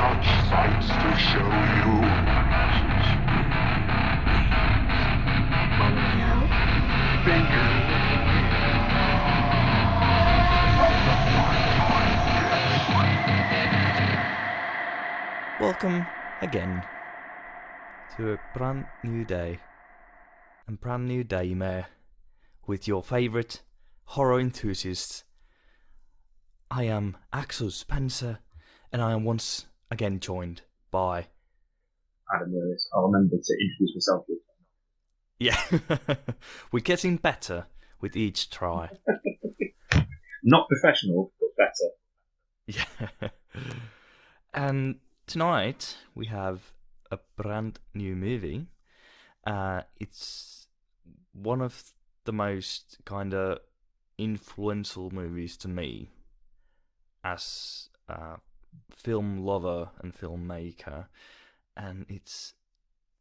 such sights to show you. But you figure Welcome again to a brand new day and brand new Daymare with your favourite horror enthusiasts. I am Axel Spencer and I am once again joined by Adam Lewis. I'll remember to introduce myself this time. Yeah, we're getting better with each try. Not professional, but better. Yeah. And tonight we have a brand new movie. It's one of the most kind of influential movies to me as a film lover and filmmaker, and it's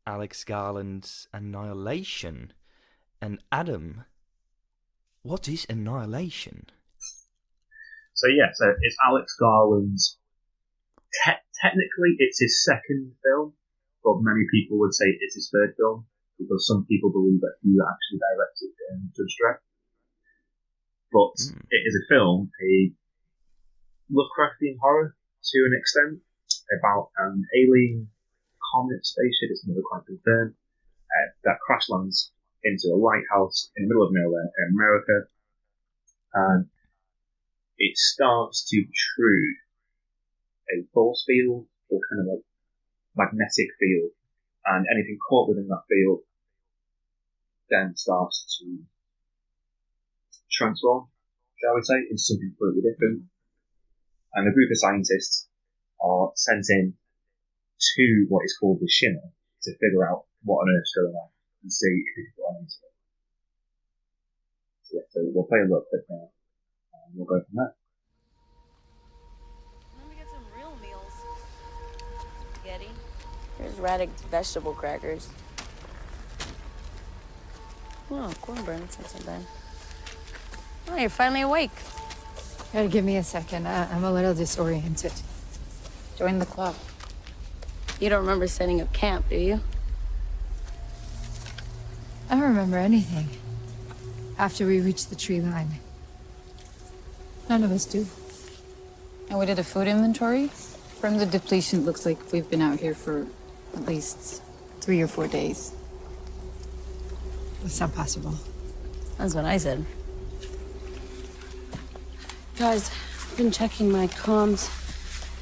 Alex Garland's Annihilation. And Adam, what is Annihilation? So it's Alex Garland's. Technically, it's his second film, but many people would say it's his third film because some people believe that he actually directed Judge Dredd. But it is a film, a Lovecraftian horror to an extent, about an alien comet spaceship. It's never quite confirmed that crash lands into a lighthouse in the middle of nowhere in America, and it starts to protrude a force field or kind of a magnetic field, and anything caught within that field then starts to transform, shall we say, into something completely different. And a group of scientists are sent in to what is called the Shimmer to figure out what on earth's going on and see if we can put an end to it. So we'll play a little clip now and we'll go from there. Here's Raddick vegetable crackers. Oh, cornbread, that's not so bad. Oh, you're finally awake. Gotta give me a second. I'm a little disoriented. Join the club. You don't remember setting up camp, do you? I don't remember anything. After we reached the tree line. None of us do. And we did a food inventory. From the depletion, it looks like we've been out here for at least 3 or 4 days. It's not possible. That's what I said. Guys, I've been checking my comms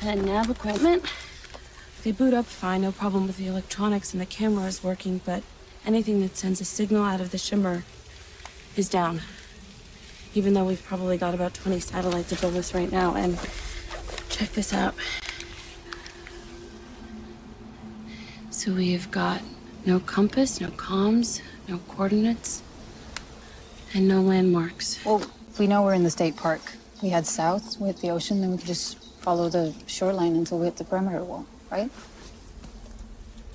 and nav equipment. They boot up fine, no problem with the electronics, and the camera is working, but anything that sends a signal out of the Shimmer is down. Even though we've probably got about 20 satellites above us right now, and check this out. So we've got no compass, no comms, no coordinates, and no landmarks. Well, we know we're in the state park. We head south, we hit the ocean, then we can just follow the shoreline until we hit the perimeter wall, right?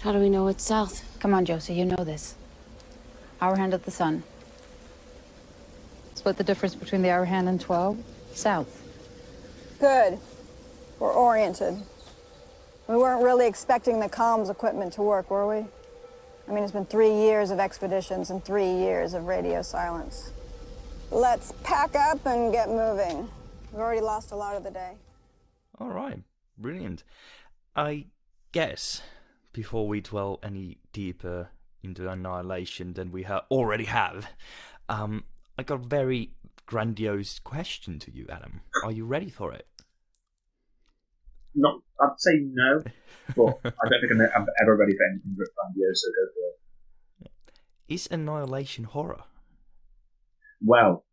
How do we know it's south? Come on, Josie, you know this. Hour hand at the sun. Split the difference between the hour hand and 12, south. Good. We're oriented. We weren't really expecting the comms equipment to work, were we? I mean, it's been 3 years of expeditions and 3 years of radio silence. Let's pack up and get moving. We've already lost a lot of the day. All right, brilliant. I guess before we dwell any deeper into Annihilation than we already have, I got a very grandiose question to you, Adam. Are you ready for it? Not, I'd say no, but I don't think I'm ever ready for anything grandiose, so go for it. Is Annihilation horror? Well,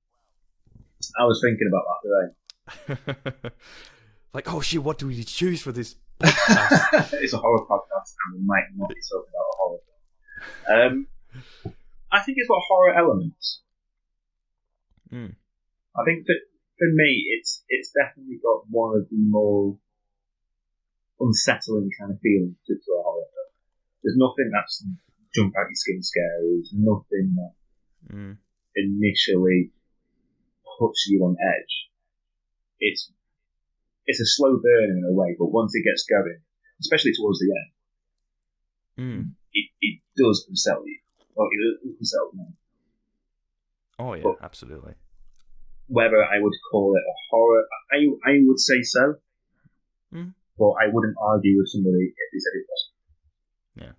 I was thinking about that today. Like, oh shit, what do we choose for this podcast? It's a horror podcast, and we might not be talking about a horror film. I think it's got horror elements. I think that for me, it's definitely got one of the more unsettling kind of feelings to a horror film. There's nothing that's jump out your skin scary. There's nothing that initially puts you on edge. It's a slow burn in a way, but once it gets going, especially towards the end, it does unsettle you. Well, it does unsettle me. Oh yeah, But absolutely. whether I would call it a horror, I would say so. But I wouldn't argue with somebody if they said it wasn't. Yeah.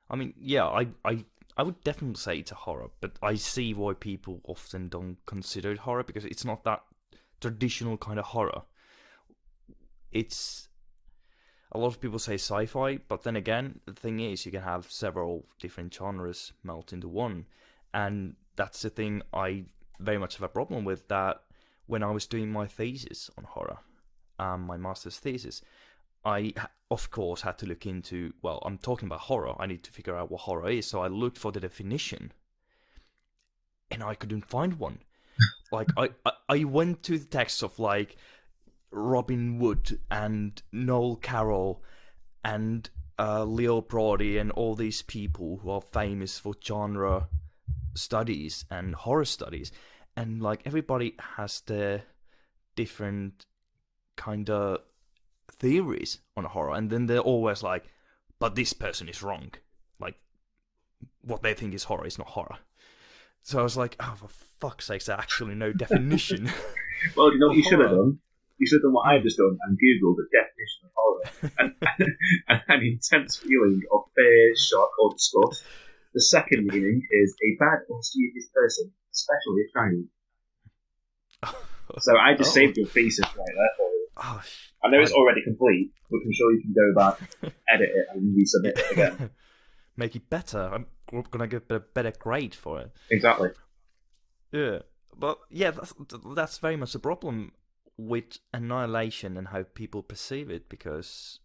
I mean, yeah, I would definitely say it's a horror, but I see why people often don't consider it horror, because it's not that traditional kind of horror. It's... A lot of people say sci-fi, but then again, the thing is, you can have several different genres melt into one. And that's the thing I very much have a problem with, that when I was doing my thesis on horror, my master's thesis, I, of course, had to look into, well, I'm talking about horror, I need to figure out what horror is, so I looked for the definition, and I couldn't find one. Like, I went to the texts of, like, Robin Wood and Noel Carroll and Leo Brody and all these people who are famous for genre studies and horror studies, and like everybody has their different kind of theories on horror, and then they're always like, but this person is wrong, like what they think is horror is not horror. So I was like, oh, for fuck's sake, there's actually no definition. Well, you know what you should have done? You should have done what I've just done and Googled the definition of horror. and an intense feeling of fear, shock, or disgust. The second meaning is a bad or serious person, especially a child. So I just saved your thesis right there for you. Oh, I know it's already complete, but I'm sure you can go back, edit it, and resubmit it again. Make it better. I'm gonna get a better grade for it. Exactly. Yeah, but yeah, that's very much the problem with Annihilation and how people perceive it, because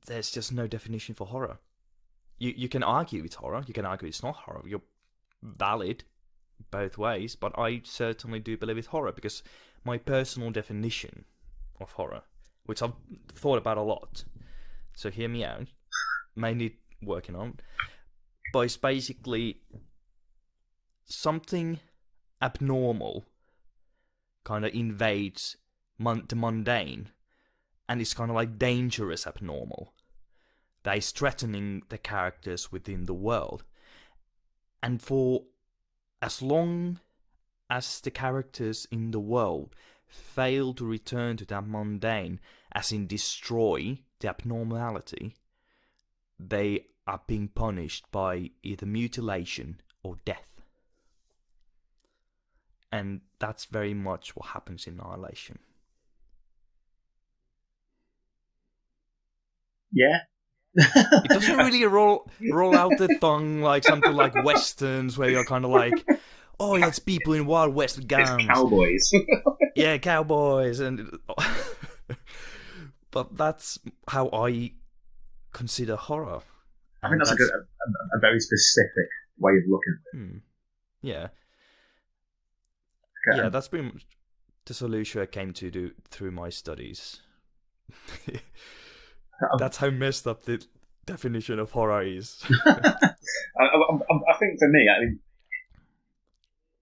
there's just no definition for horror. You can argue it's horror, you can argue it's not horror. You're valid both ways, but I certainly do believe it's horror, because my personal definition of horror, which I've thought about a lot, so hear me out, mainly working on, but it's basically something abnormal kind of invades the mundane, and it's kind of like dangerous abnormal that is threatening the characters within the world. And for as long as the characters in the world fail to return to that mundane, as in destroy the abnormality, they are being punished by either mutilation or death. And that's very much what happens in Annihilation. Yeah. It doesn't really roll out the tongue like something like westerns, where you're kind of like, oh yeah, it's people in Wild West gowns. It's cowboys. Yeah, cowboys, and but that's how I consider horror. I think that's a very specific way of looking at it. Yeah. Okay. Yeah, that's pretty much the solution I came to do through my studies. That's how messed up the definition of horror is. I think for me, I mean,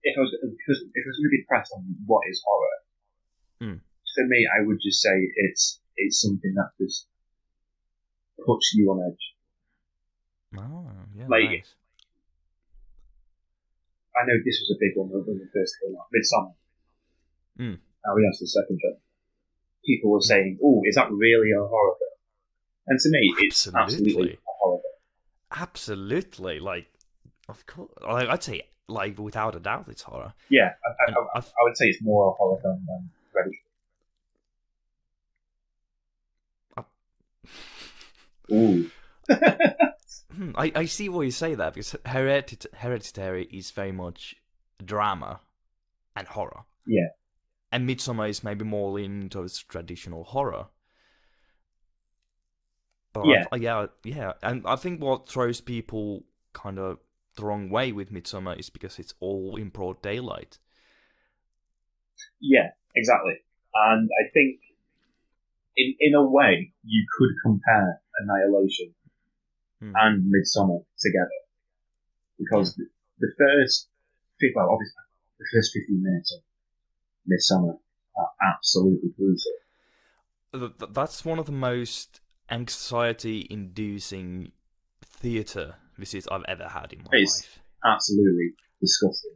if I was going to be pressed on what is horror, for me, I would just say it's something that just puts you on edge. Oh, yeah, like, nice. I know this was a big one when it first came out, Midsummer. Now we have the second film. People were saying, "Oh, is that really a horror film?" And to me, it's absolutely a horror film. Absolutely, like, of course. Like, I'd say, like, without a doubt, it's horror. Yeah, I would say it's more a horror film than Hereditary. Ooh. I see why you say that, because Hereditary is very much drama and horror. Yeah. And Midsommar is maybe more into its traditional horror. But yeah. And I think what throws people kind of the wrong way with Midsommar is because it's all in broad daylight. Yeah, exactly. And I think in a way you could compare Annihilation and Midsommar together, because the first 15 minutes of Midsommar are absolutely brutal. that's one of the most anxiety-inducing theatre visits I've ever had in my life. Absolutely disgusting.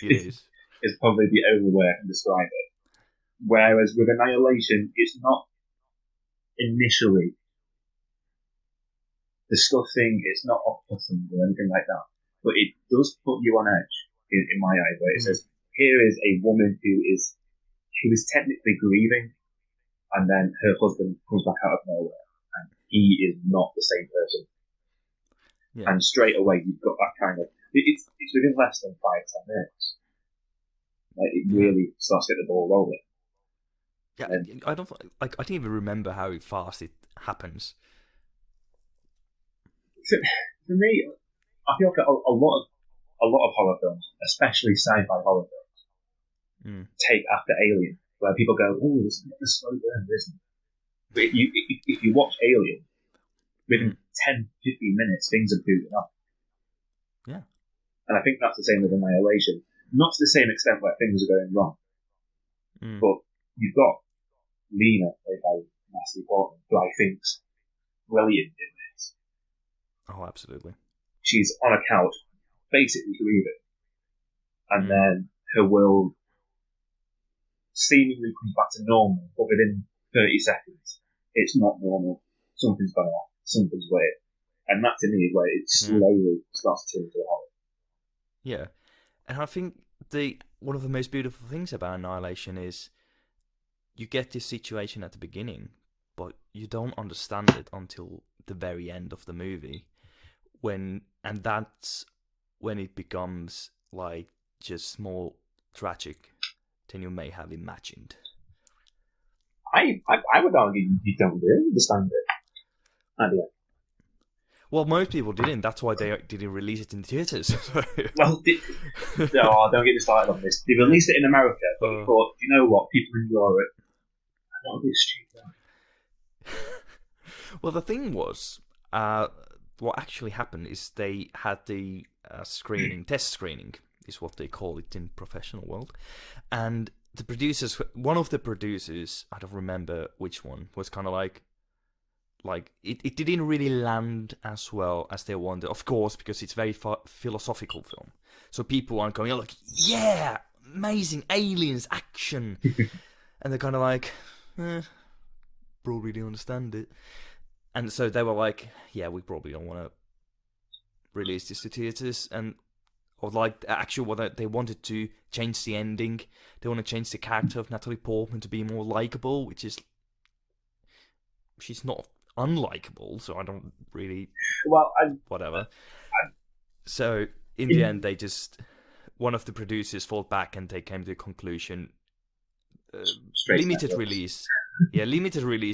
It is. It's probably the only way I can describe it. Whereas with Annihilation, it's not initially disgusting, it's not off-putting or anything like that, but it does put you on edge in my eyes, where it says, here is a woman who is technically grieving, and then her husband comes back out of nowhere, and he is not the same person. Yeah. And straight away you've got that kind of, it's within less than 5-10 minutes. Like, it really starts to get the ball rolling. Yeah, I didn't even remember how fast it happens. For me, I feel like a lot of horror films, especially sci-fi horror films, take after Alien, where people go, "Oh, it's a slow burn, isn't it?" But if you watch Alien, within 10-15 minutes, things are booting up. Yeah, and I think that's the same with Annihilation. Not to the same extent where things are going wrong, but you've got Lena, played by Natalie Portman, who I think's brilliant in this. Oh, absolutely. She's on a couch, basically grieving, and then her world seemingly comes back to normal, but within 30 seconds, it's not normal. Something's gone off. Something's weird. And that to me is where it slowly starts to turn into a horror. Yeah. And I think one of the most beautiful things about Annihilation is you get this situation at the beginning, but you don't understand it until the very end of the movie. And that's when it becomes like just more tragic than you may have imagined. I would argue you don't really understand it. Anyway. Well, most people didn't. That's why they didn't release it in theaters. Well, don't get me started on this. They released it in America, but they thought, you know what, people in Europe, that'll be stupid. Well, the thing was, what actually happened is they had the test screening, is what they call it in professional world, and one of the producers, I don't remember which one, was kind of like it didn't really land as well as they wanted, of course, because it's a very philosophical film. So people aren't going like, yeah, amazing aliens action, and they're kind of like, probably don't understand it. And so they were like, yeah, we probably don't want to release this to theaters. Or like, actually, what they wanted to change the ending. They want to change the character of Natalie Portman to be more likable, which is, she's not unlikable, so I don't really, whatever. So in the end, one of the producers fought back and they came to the conclusion, limited release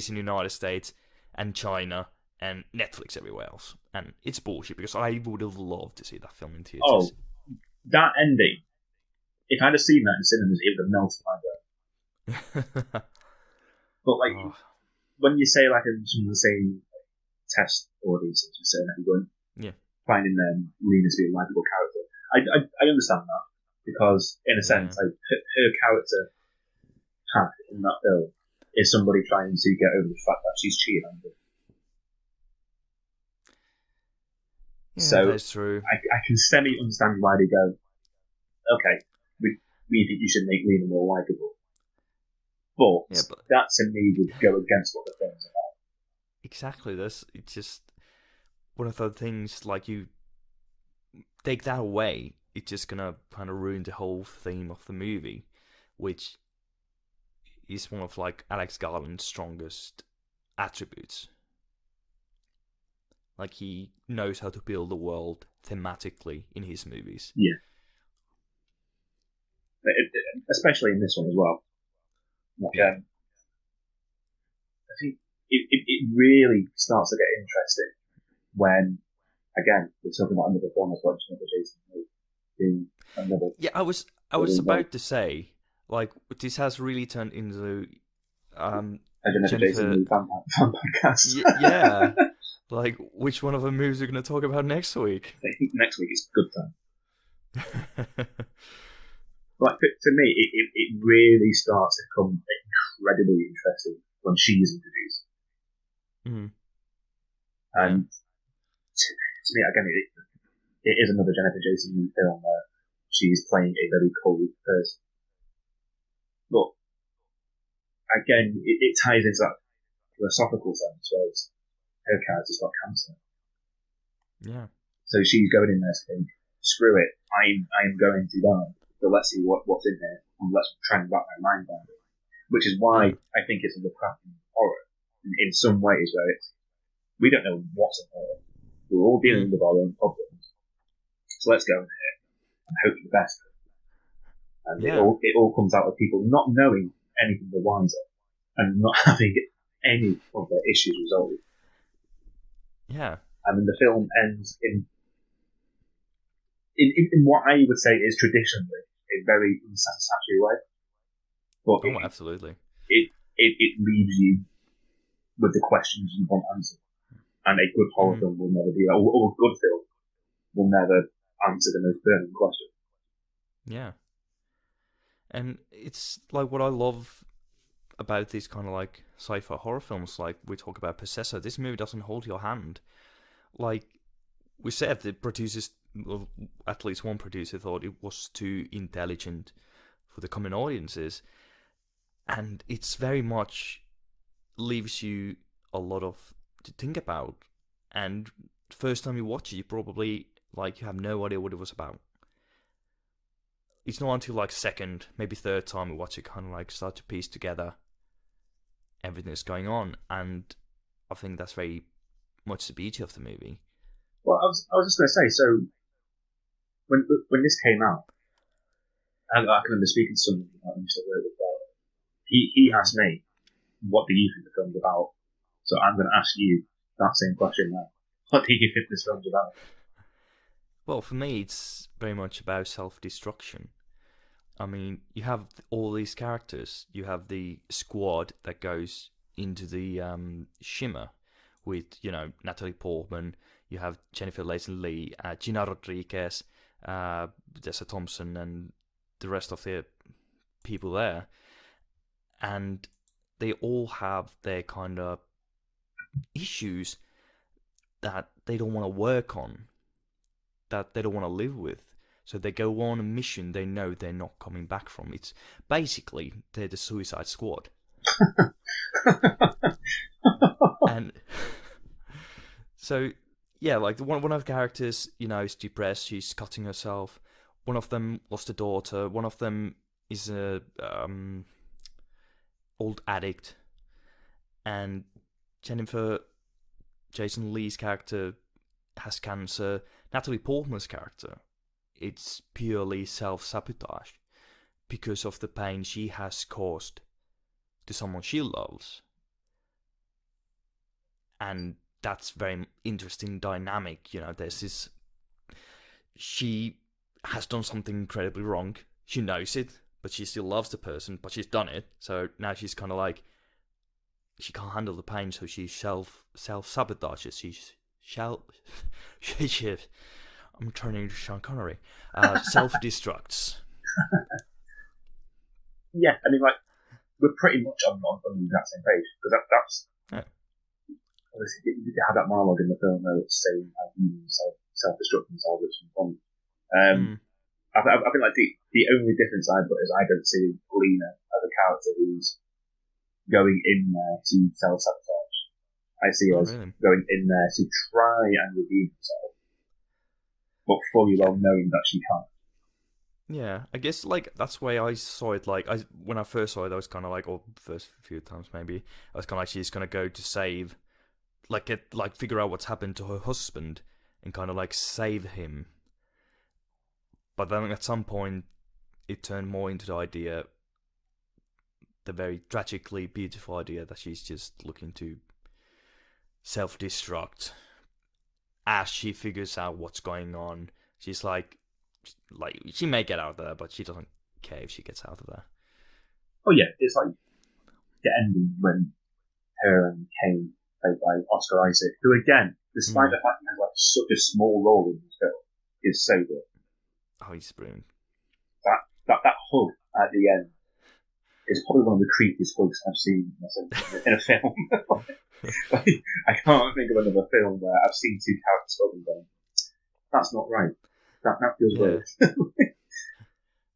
in the United States and China and Netflix everywhere else. And it's bullshit, because I would have loved to see that film in theaters. Oh, that ending, if I'd have seen that in cinemas, it would have melted my brain. But like, when you say like some of the same test audiences, you're saying that you're finding Lena to be a likable character, I understand that, because in a sense, like her character path in that film is somebody trying to get over the fact that she's cheating on them. Yeah, so that's true. I can semi-understand why they go, okay, we think you should make Lena more likable. But that to me would go against what the film's about. Exactly. It's just one of those things, like, you take that away, it's just gonna kind of ruin the whole theme of the movie, which is one of like Alex Garland's strongest attributes. Like, he knows how to build the world thematically in his movies. Yeah. Especially in this one as well. Like, I think it really starts to get interesting when, again, we're talking about another film, like another Jason movie. Yeah, I was about to say, like, this has really turned into Jason fan podcast. Yeah. Like, which one of the movies are we going to talk about next week? I think next week is good time. Like, for me, it really starts to become incredibly interesting when she is introduced. Mm. And to me, again, it is another Jennifer Jason film where she's playing a very cold person. But again, it ties into that philosophical sense, whereas her character's got cancer. Yeah. So she's going in there saying, screw it, I am going to die. So let's see what's in there, and let's try and wrap my mind around it. Which is why I think it's a Lovecraftian horror in some ways, where we don't know what's in there. We're all dealing with our own problems. So let's go in here and hope for the best. And it all comes out of people not knowing anything the wiser and not having any of their issues resolved. Yeah. And then the film ends in what I would say is traditionally a very unsatisfactory way. But absolutely. It leaves you with the questions you want answered. And a good horror film will never do that. Or a good film will never answer the most burning question. Yeah. And it's like what I love about these kind of like sci-fi horror films, like we talk about Possessor. This movie doesn't hold your hand. Like we said, the producers, well, at least one producer, thought it was too intelligent for the common audiences. And it's very much leaves you a lot of to think about. And first time you watch it, you probably like you have no idea what it was about. It's not until like second, maybe third time you watch it, kind of like start to piece together everything that's going on. And I think that's very much the beauty of the movie. Well, I was just going to say, so when this came out, I can remember speaking to someone who used to work with Garland. He asked me, what do you think the film's about? So I'm going to ask you that same question now. What do you think this film's about? Well, for me, it's very much about self-destruction. I mean, you have all these characters. You have the squad that goes into the Shimmer with, Natalie Portman. You have Jennifer Lee, Gina Rodriguez, Tessa Thompson, and the rest of the people there. And they all have their kind of issues that they don't want to work on, that they don't want to live with. So they go on a mission they know they're not coming back from. It's basically, they're the Suicide Squad. And so, yeah, like one of the characters, is depressed. She's cutting herself. One of them lost a daughter. One of them is a old addict. And Jason Lee's character has cancer. Natalie Portman's character, it's purely self-sabotage because of the pain she has caused to someone she loves. And that's very interesting dynamic. There's this... She has done something incredibly wrong. She knows it, but she still loves the person, but she's done it. So now she's kind of like... She can't handle the pain, so she self-sabotages. I'm turning into Sean Connery. Self-destructs. Yeah, I mean, like, we're pretty much on the exact same page. Because that's... Yeah. Obviously, you have that monologue in the film where it's saying how humans self-destruct themselves at some point. I think, like, the only difference I've got is I don't see Lena as a character who's going in there to self-sabotage. I see her as going in there to try and redeem herself, but fully well knowing that she can't. Yeah, I guess like that's why I saw it. Like when I first saw it, I was kind of like, or first few times maybe, I was kind of like, she's gonna go to save, figure out what's happened to her husband and kind of like save him. But then at some point, it turned more into the idea, the very tragically beautiful idea that she's just looking to self-destruct as she figures out what's going on. She's like she may get out of there, but she doesn't care if she gets out of there. Oh yeah, it's like the ending when her and Kane, played by Oscar Isaac, who again, despite the fact he has like such a small role in this film, is so good. Oh, he's brilliant. That hug at the end, It's probably one of the creepiest bugs I've seen in a film. I can't think of another film where I've seen two characters and gone, that's not right. That feels weird.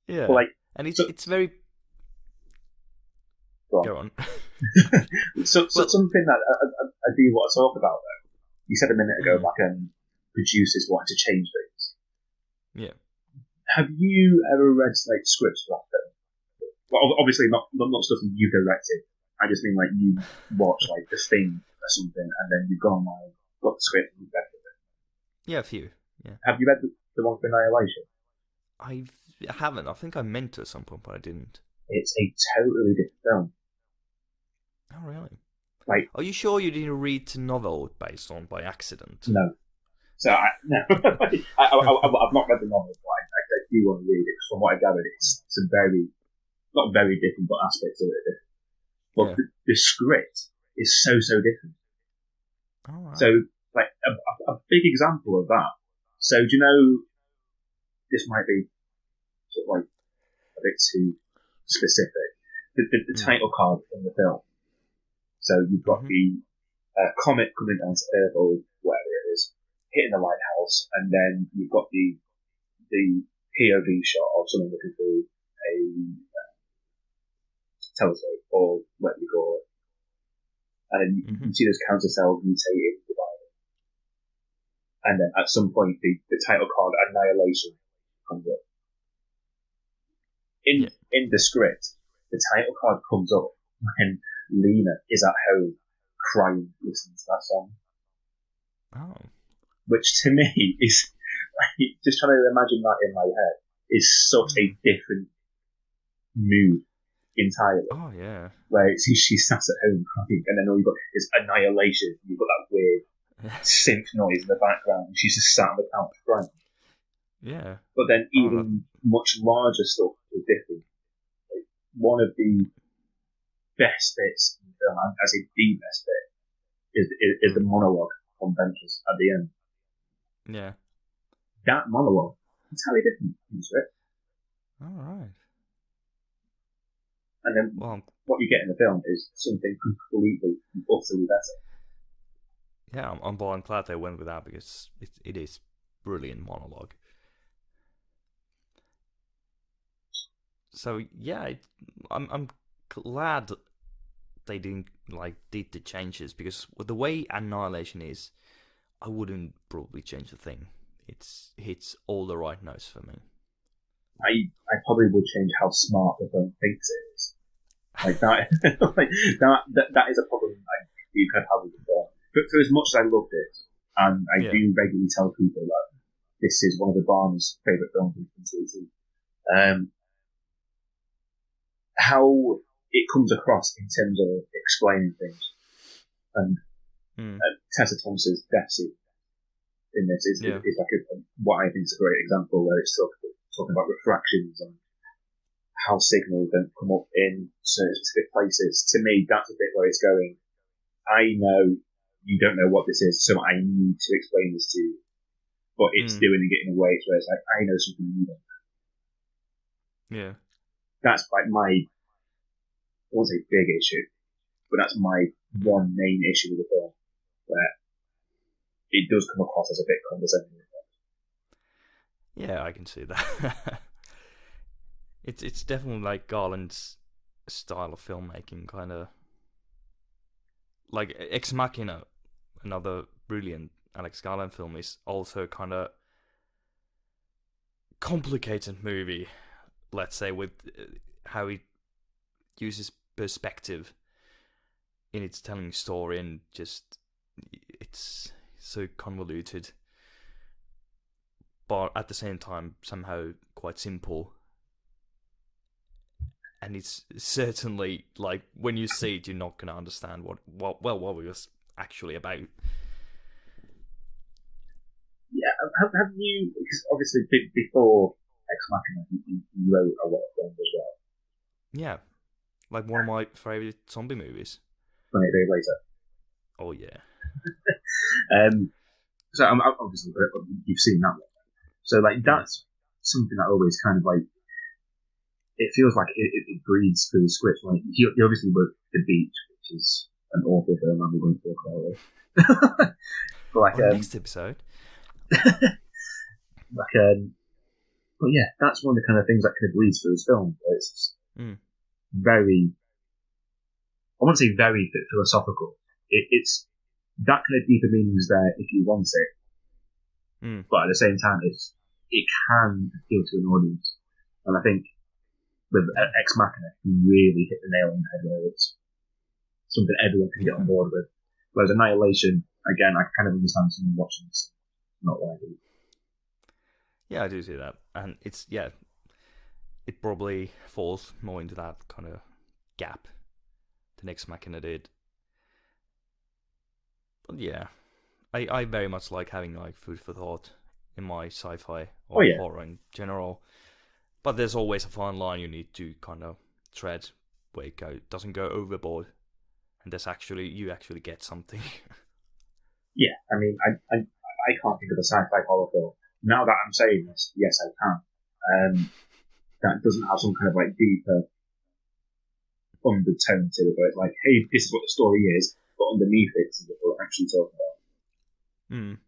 Yeah. But and it's very... Go on. So something that I do want to talk about, though. You said a minute ago, producers wanting to change things. Yeah. Have you ever read scripts for that film? Well, obviously not stuff that you directed. I just mean you watch The Thing or something, and then you've gone got the script and you've read it. Yeah, a few. Yeah. Have you read the one for Annihilation? I haven't. I think I meant to at some point, but I didn't. It's a totally different film. Oh, really? Are you sure you didn't read the novel based on by accident? No. So no. I've not read the novel, but I do want to read it. From what I gathered, it's some not very different, but aspects of it are different. But the script is so different. Oh, right. So, a big example of that. So, do you know, this might be sort of a bit too specific. The title card in the film. So you've got the comet coming down to Earth or whatever it is, hitting the lighthouse, and then you've got the POV shot of someone looking through a telescope or whatever you call it, and then you can see those counter cells mutating, dividing, and then at some point the title card Annihilation comes up. In the script, the title card comes up when Lena is at home crying listening to that song. Oh. Which to me is, just trying to imagine that in my head, is such a different mood entirely. Oh, yeah. Where she's sat at home crying, and then all you've got is Annihilation. You've got that weird synth noise in the background, and she's just sat on the couch crying. Yeah. But then even much larger stuff is different. One of the best bits in the film, and I say the best bit, is the monologue on benches at the end. Yeah. That monologue is entirely different in the script. Alright. And then what you get in the film is something completely and utterly better. Yeah, I'm glad they went with that because it is brilliant monologue. So yeah, I'm glad they did the changes, because with the way Annihilation is, I wouldn't probably change a thing. It hits all the right notes for me. I probably would change how smart the film thinks it is. That that is a problem you could have with the film. But for as much as I loved it, and I do regularly tell people that this is one of the Barnes' favourite films in 2018, how it comes across in terms of explaining things, and Tessa Thompson's death scene in this is what I think is a great example, where it's talking about refractions and how signals don't come up in certain specific places. To me, that's a bit where it's going, I know you don't know what this is, so I need to explain this to you. But it's doing it in a way where it's like, I know something you don't know. Yeah. That's my, I won't say big issue, but that's my one main issue with the film, where it does come across as a bit condescending. Yeah, I can see that. It's definitely like Garland's style of filmmaking, kind of like Ex Machina, another brilliant Alex Garland film, is also kind of complicated movie, let's say, with how he uses perspective in its telling story, and just it's so convoluted, but at the same time somehow quite simple. And it's certainly, like, when you see it, you're not going to understand what it was actually about. Yeah, have you, because obviously before Ex Machina, you wrote a lot of films as well. Yeah, like one of my favourite zombie movies. 28 Days Later. Oh, yeah. So I'm obviously, you've seen that one. So, like, that's something that always kind of, like, it feels like it breathes through the script. Like he obviously worked The Beach, which is an awful film, and we're going to talk about it. But like next episode. But yeah, that's one of the kind of things that kind of bleeds through his film. It's very, I won't say very philosophical. It's that kind of deeper meanings there if you want it. But at the same time, it can appeal to an audience. And I think with Ex Machina, he really hit the nail on the head where it's something everyone can get on board with. Whereas Annihilation, again, I kind of understand someone watching this, not like it. Yeah, I do see that. And it probably falls more into that kind of gap than Ex Machina did. But yeah, I very much like having like food for thought in my sci-fi or horror in general. But there's always a fine line you need to kind of tread where it doesn't go overboard, and you actually get something. Yeah, I mean, I can't think of a sci-fi horror film. Now that I'm saying this, yes, I can. That doesn't have some kind of like deeper undertone to it, where it's like, hey, this is what the story is, but underneath it is what we're actually talking about.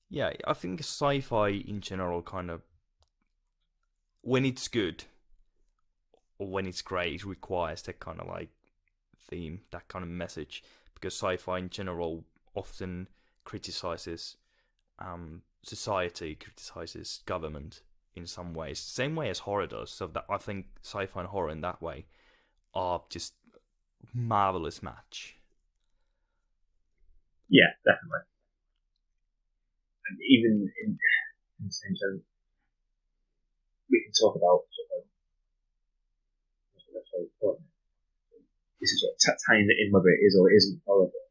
Yeah, I think sci-fi in general kind of, when it's good or when it's great, it requires that kind of like theme, that kind of message, because sci-fi in general often criticizes society, criticizes government in some ways, same way as horror does. So that I think sci-fi and horror in that way are just marvelous match. Yeah, definitely. And even in the same sense, we can talk about this is what tying it in whether it is or it isn't horror film.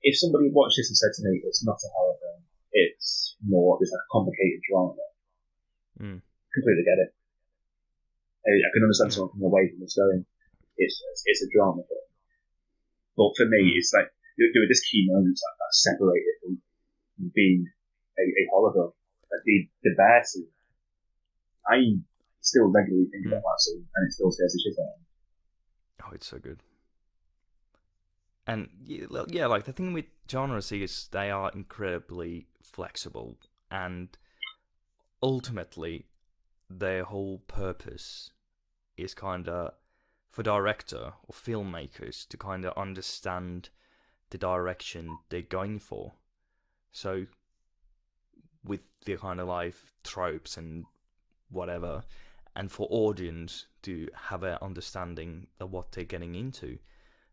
If somebody watched this and said to me, it's not a horror film, it's more just a complicated drama, completely get it. I can understand someone coming away from this going, it's a drama film. But for me, it's like there were just key moments that separate it from being a horror film. Like the bear scene, I still regularly think about that scene, and it still scares the shit out of me. Oh, it's so good. And yeah, like the thing with genres is they are incredibly flexible, and ultimately their whole purpose is kind of for director or filmmakers to kind of understand the direction they're going for. So with the kind of life tropes and whatever, and for audience to have an understanding of what they're getting into.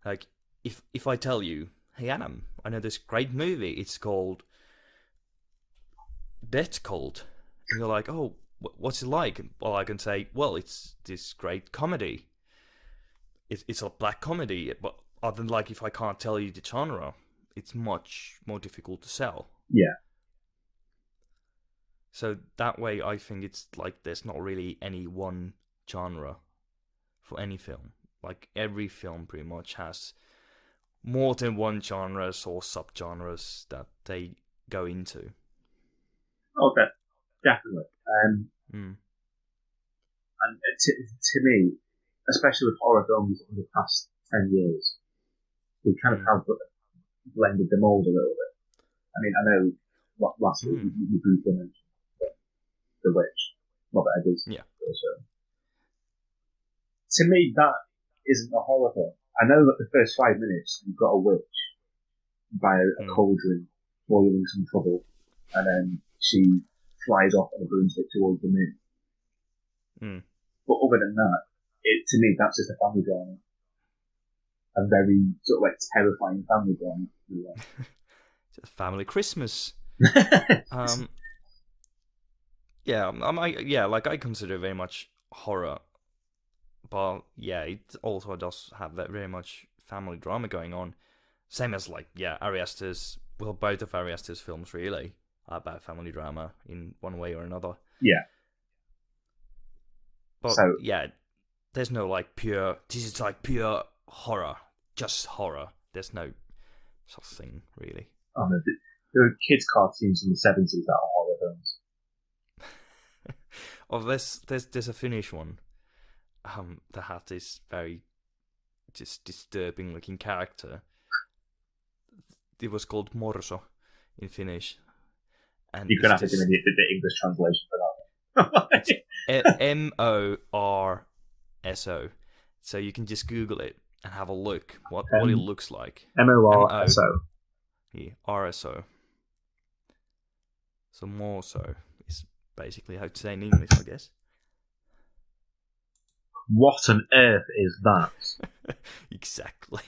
Like if I tell you, hey Adam, I know this great movie, it's called Death Cult, and you're like, oh, what's it like? Well, I can say, well, it's this great comedy. It's a black comedy, but other than like if I can't tell you the genre, it's much more difficult to sell. Yeah. So that way, I think it's like there's not really any one genre for any film. Like every film pretty much has more than one genres or subgenres that they go into. Oh, definitely. And to me, especially with horror films in the past 10 years, we kind of have blended the mold a little bit. I mean, I know last week you briefly mentioned The Witch, not that I did. Yeah. Also. To me, that isn't a horror film. I know that the first 5 minutes you've got a witch by a cauldron boiling some trouble, and then she flies off on a broomstick towards the moon. But other than that, to me, that's just a family drama. A very sort of like terrifying family drama. Just family Christmas. Yeah, like I consider it very much horror, but yeah, it also does have that very much family drama going on. Same as like Ari Aster's, well, both of Ari Aster's films really are about family drama in one way or another. Yeah. But yeah, there's no like this is like pure horror, just horror. There's no such thing really. Oh no, there are kids' cartoons from the 70s that are horror films. there's a Finnish one that had this very just disturbing looking character. It was called Morso in Finnish. And You're going to have to give me the English translation for that. Morso. So you can just Google it and have a look what it looks like. MORSO. Yeah, RSO. So Morso is basically how to say in English, I guess. What on earth is that? Exactly.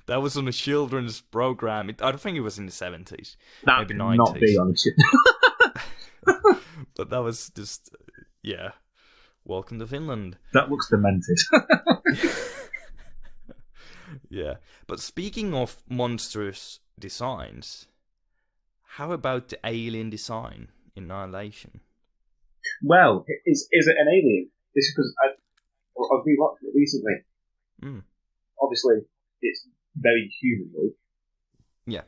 That was on a children's program. I don't think it was in the 70s. That maybe could 90s. not be on a ship. But that was just, yeah. Welcome to Finland. That looks demented. Yeah. But speaking of monstrous designs, how about the alien design in Annihilation? Well, is it an alien? This is because I've rewatched it recently. Mm. Obviously, it's very humanoid. Yeah.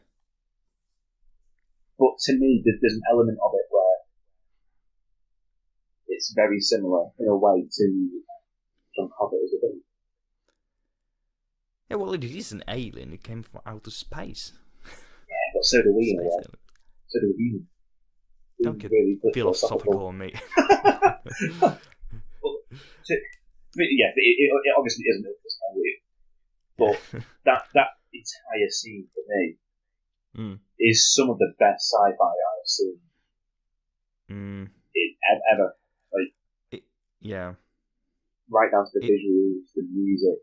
But to me, there's an element of it where it's very similar in a way to John Carpenter's a bit. Yeah, well, it is an alien. It came from outer space. Yeah, but so do we. Yeah. So do we. Don't get really philosophical on me. It obviously isn't a alien. But that entire scene for me is some of the best sci-fi I've seen ever. Yeah. Right down to the visuals, the music.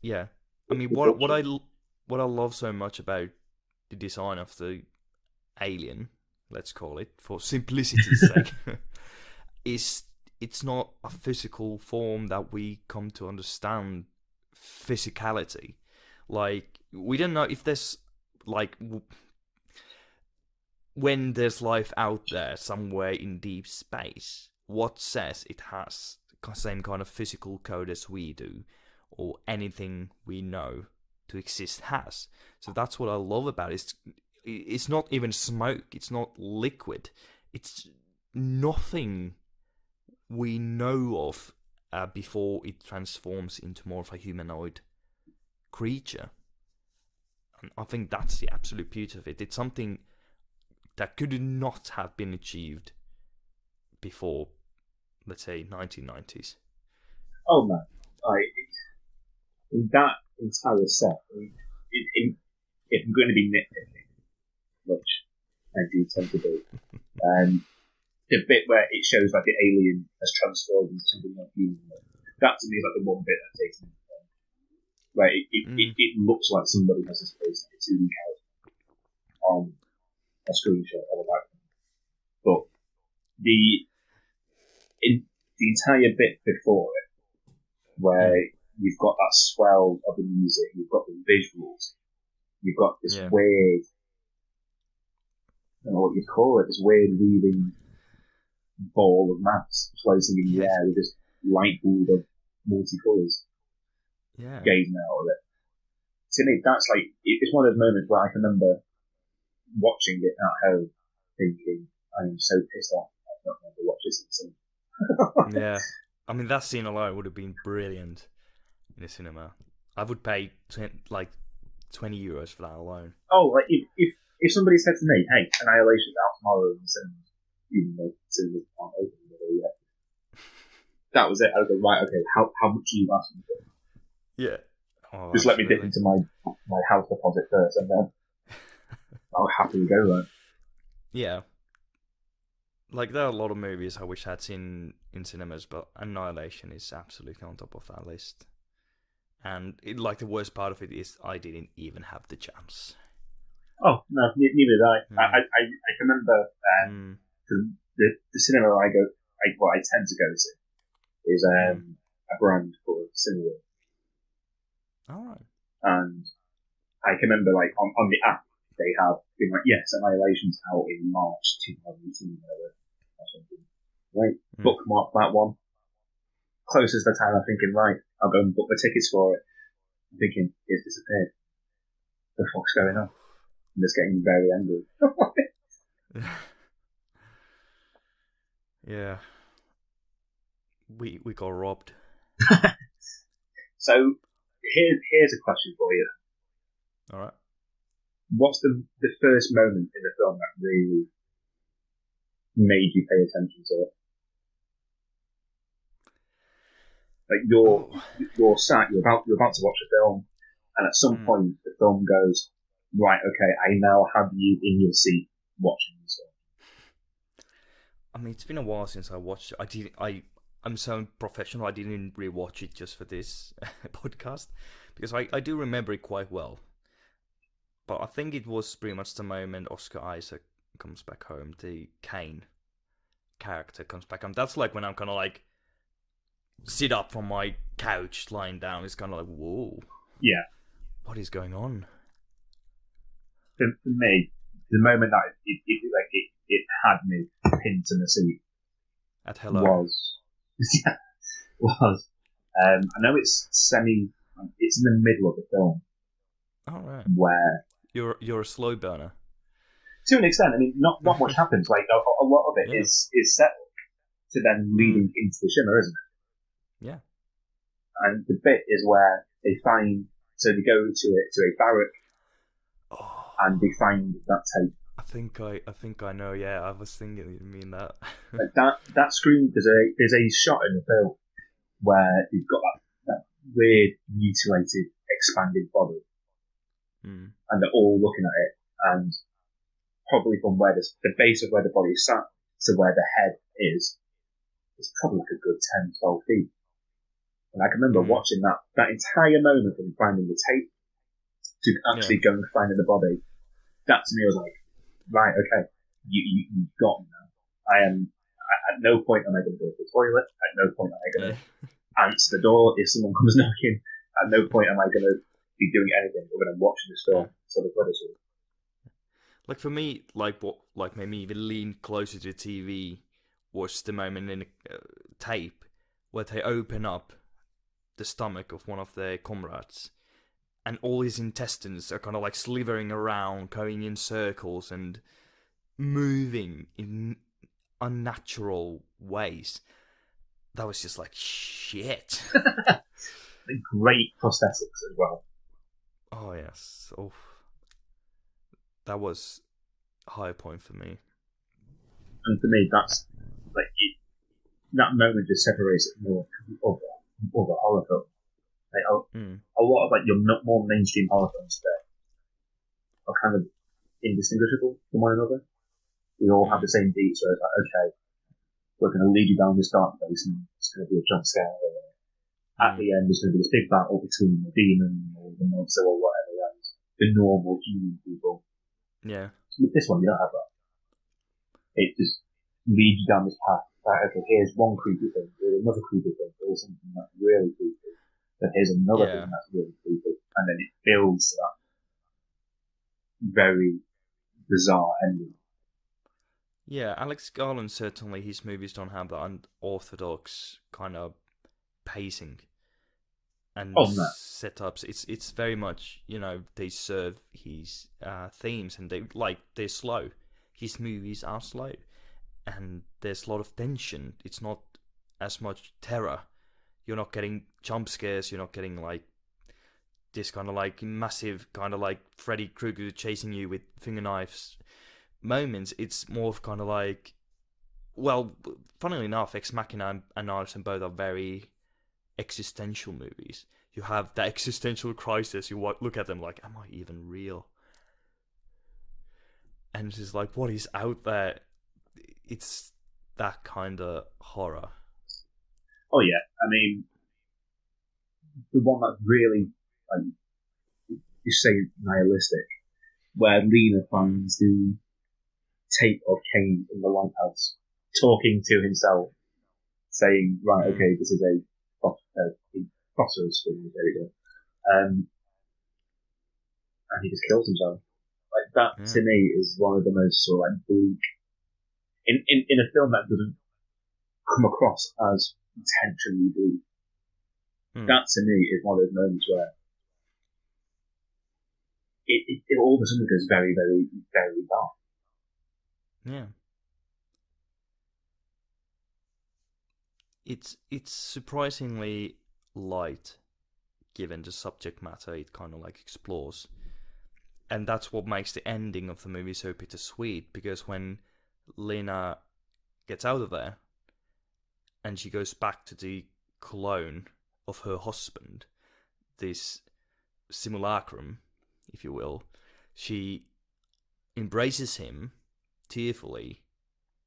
Yeah. I mean, what I love so much about the design of the alien, let's call it for simplicity's sake, is it's not a physical form that we come to understand physicality. Like, we don't know if there's like when there's life out there somewhere in deep space, what says it has the same kind of physical code as we do, or anything we know to exist has. So that's what I love about it. It's not even smoke, it's not liquid, it's nothing we know of before it transforms into more of a humanoid creature. And I think that's the absolute beauty of it. It's something that could not have been achieved before, let's say, 1990s. Oh man, in that entire set, if I'm going to be nitpicking, which I do tend to do, the bit where it shows like the alien has transformed into something like human, that to me is like the one bit that takes me. Where it looks like somebody has a space like a 2D character on a screenshot of a background. But the entire bit before it, where you've got that swell of the music, you've got the visuals, you've got this weird, I don't know what you call it, this weird weaving ball of maps floating in the air with this light bulb of multicolours gazing out of it. To me, that's like, it's one of those moments where I can remember watching it at home thinking, I am so pissed off I've not ever watched this in the cinema. Yeah. I mean, that scene alone would have been brilliant in the cinema. I would pay like €20 for that alone. Oh, like if somebody said to me, hey, Annihilation's out tomorrow in the cinema, even though cinemas aren't open yet, that was it. I would go, right, okay, how much are you asking for? Yeah. Oh, just let me dip into my house deposit first, and then I'll happily go there. Yeah. Like, there are a lot of movies I wish I'd seen in cinemas, but Annihilation is absolutely on top of that list. And the worst part of it is I didn't even have the chance. Oh no, neither did I. I can remember the cinema I tend to go to is a brand called Cinema. Alright. And I can remember on the app they have been like, yes, Annihilation's out in March 2018 or something. Right, bookmark that one. Closest to the time I'm thinking, right, I'll go and book the tickets for it. I'm thinking, it's disappeared. The fuck's going on? I'm just getting very angry. Yeah. We got robbed. So here's a question for you. All right. What's the first moment in the film that really made you pay attention to it? Like you're sat, you're about to watch a film, and at some point the film goes, right, okay, I now have you in your seat watching this film. I mean, it's been a while since I watched it. I'm so professional. I didn't rewatch it just for this podcast because I do remember it quite well. But I think it was pretty much the moment Oscar Isaac comes back home. The Kane character comes back home. That's like when I'm kind of like sit up from my couch, lying down. It's kind of like, whoa. Yeah. What is going on? For me, the moment that it had me pinned to the seat At hello was I know it's in the middle of the film. All right. Where you're a slow burner. To an extent, I mean, not much happens. Like a lot of it is set to then leading into the shimmer, isn't it? Yeah. And the bit is where they go to a barrack, and they find that tape. I think I know. Yeah, I was thinking you mean that. that screen. There's a shot in the film where you've got that weird mutilated, expanded body, and they're all looking at it, and probably from where the base of where the body is sat to where the head is probably like a good 10-12 feet. And I can remember watching that entire moment from finding the tape to actually going and finding the body. That to me was like, right, okay, you've got me now. At no point am I going to go to the toilet. At no point am I going to answer the door if someone comes knocking. At no point am I going to be doing anything other than watching this film. So the credits. Like for me, what made me even lean closer to the TV was the moment in the tape where they open up the stomach of one of their comrades, and all his intestines are kind of like slithering around, going in circles and moving in unnatural ways. That was just like shit. Great prosthetics as well. Oh yes, that was a high point for me. And for me, that's like that moment just separates it more from other horror films. Like a lot of like your more mainstream horror films today are kind of indistinguishable from one another. We all have the same beat, so it's like, okay, we're going to lead you down this dark place, and it's going to be a jump scare. At the end, there's going to be this big battle between the demon or the monster or whatever, and the normal human people. Yeah. With this one, you don't have that. It just leads you down this path. Right, okay, here's one creepy thing, here's another creepy thing, here's something that's really creepy, then here's another thing that's really creepy, and then it builds to that very bizarre ending. Yeah, Alex Garland, certainly his movies don't have that unorthodox kind of pacing and setups. It's very much, they serve his themes, and they're slow. His movies are slow, and there's a lot of tension. It's not as much terror. You're not getting jump scares. You're not getting like this kind of like massive kind of like Freddy Krueger chasing you with finger knives moments. It's more of kind of like, well, funnily enough, Ex Machina and Annihilation both are very existential movies. You have the existential crisis. You look at them like, am I even real? And it's just like, what is out there? It's that kind of horror. Oh yeah, I mean, the one that's really, you say, nihilistic, where Lena finds the tape of Kane in the lighthouse, talking to himself, saying, right, okay, this is a phosphorus screen, there we go. And he just kills himself. Like, that, to me, is one of the most sort of like bleak, in a film that doesn't come across as intentionally bleak. That, to me, is one of those moments where it all of a sudden goes very, very, very dark. Yeah. it's surprisingly light, given the subject matter it kind of like explores, and that's what makes the ending of the movie so bittersweet. Because when Lena gets out of there and she goes back to the clone of her husband, this simulacrum, if you will, she embraces him tearfully,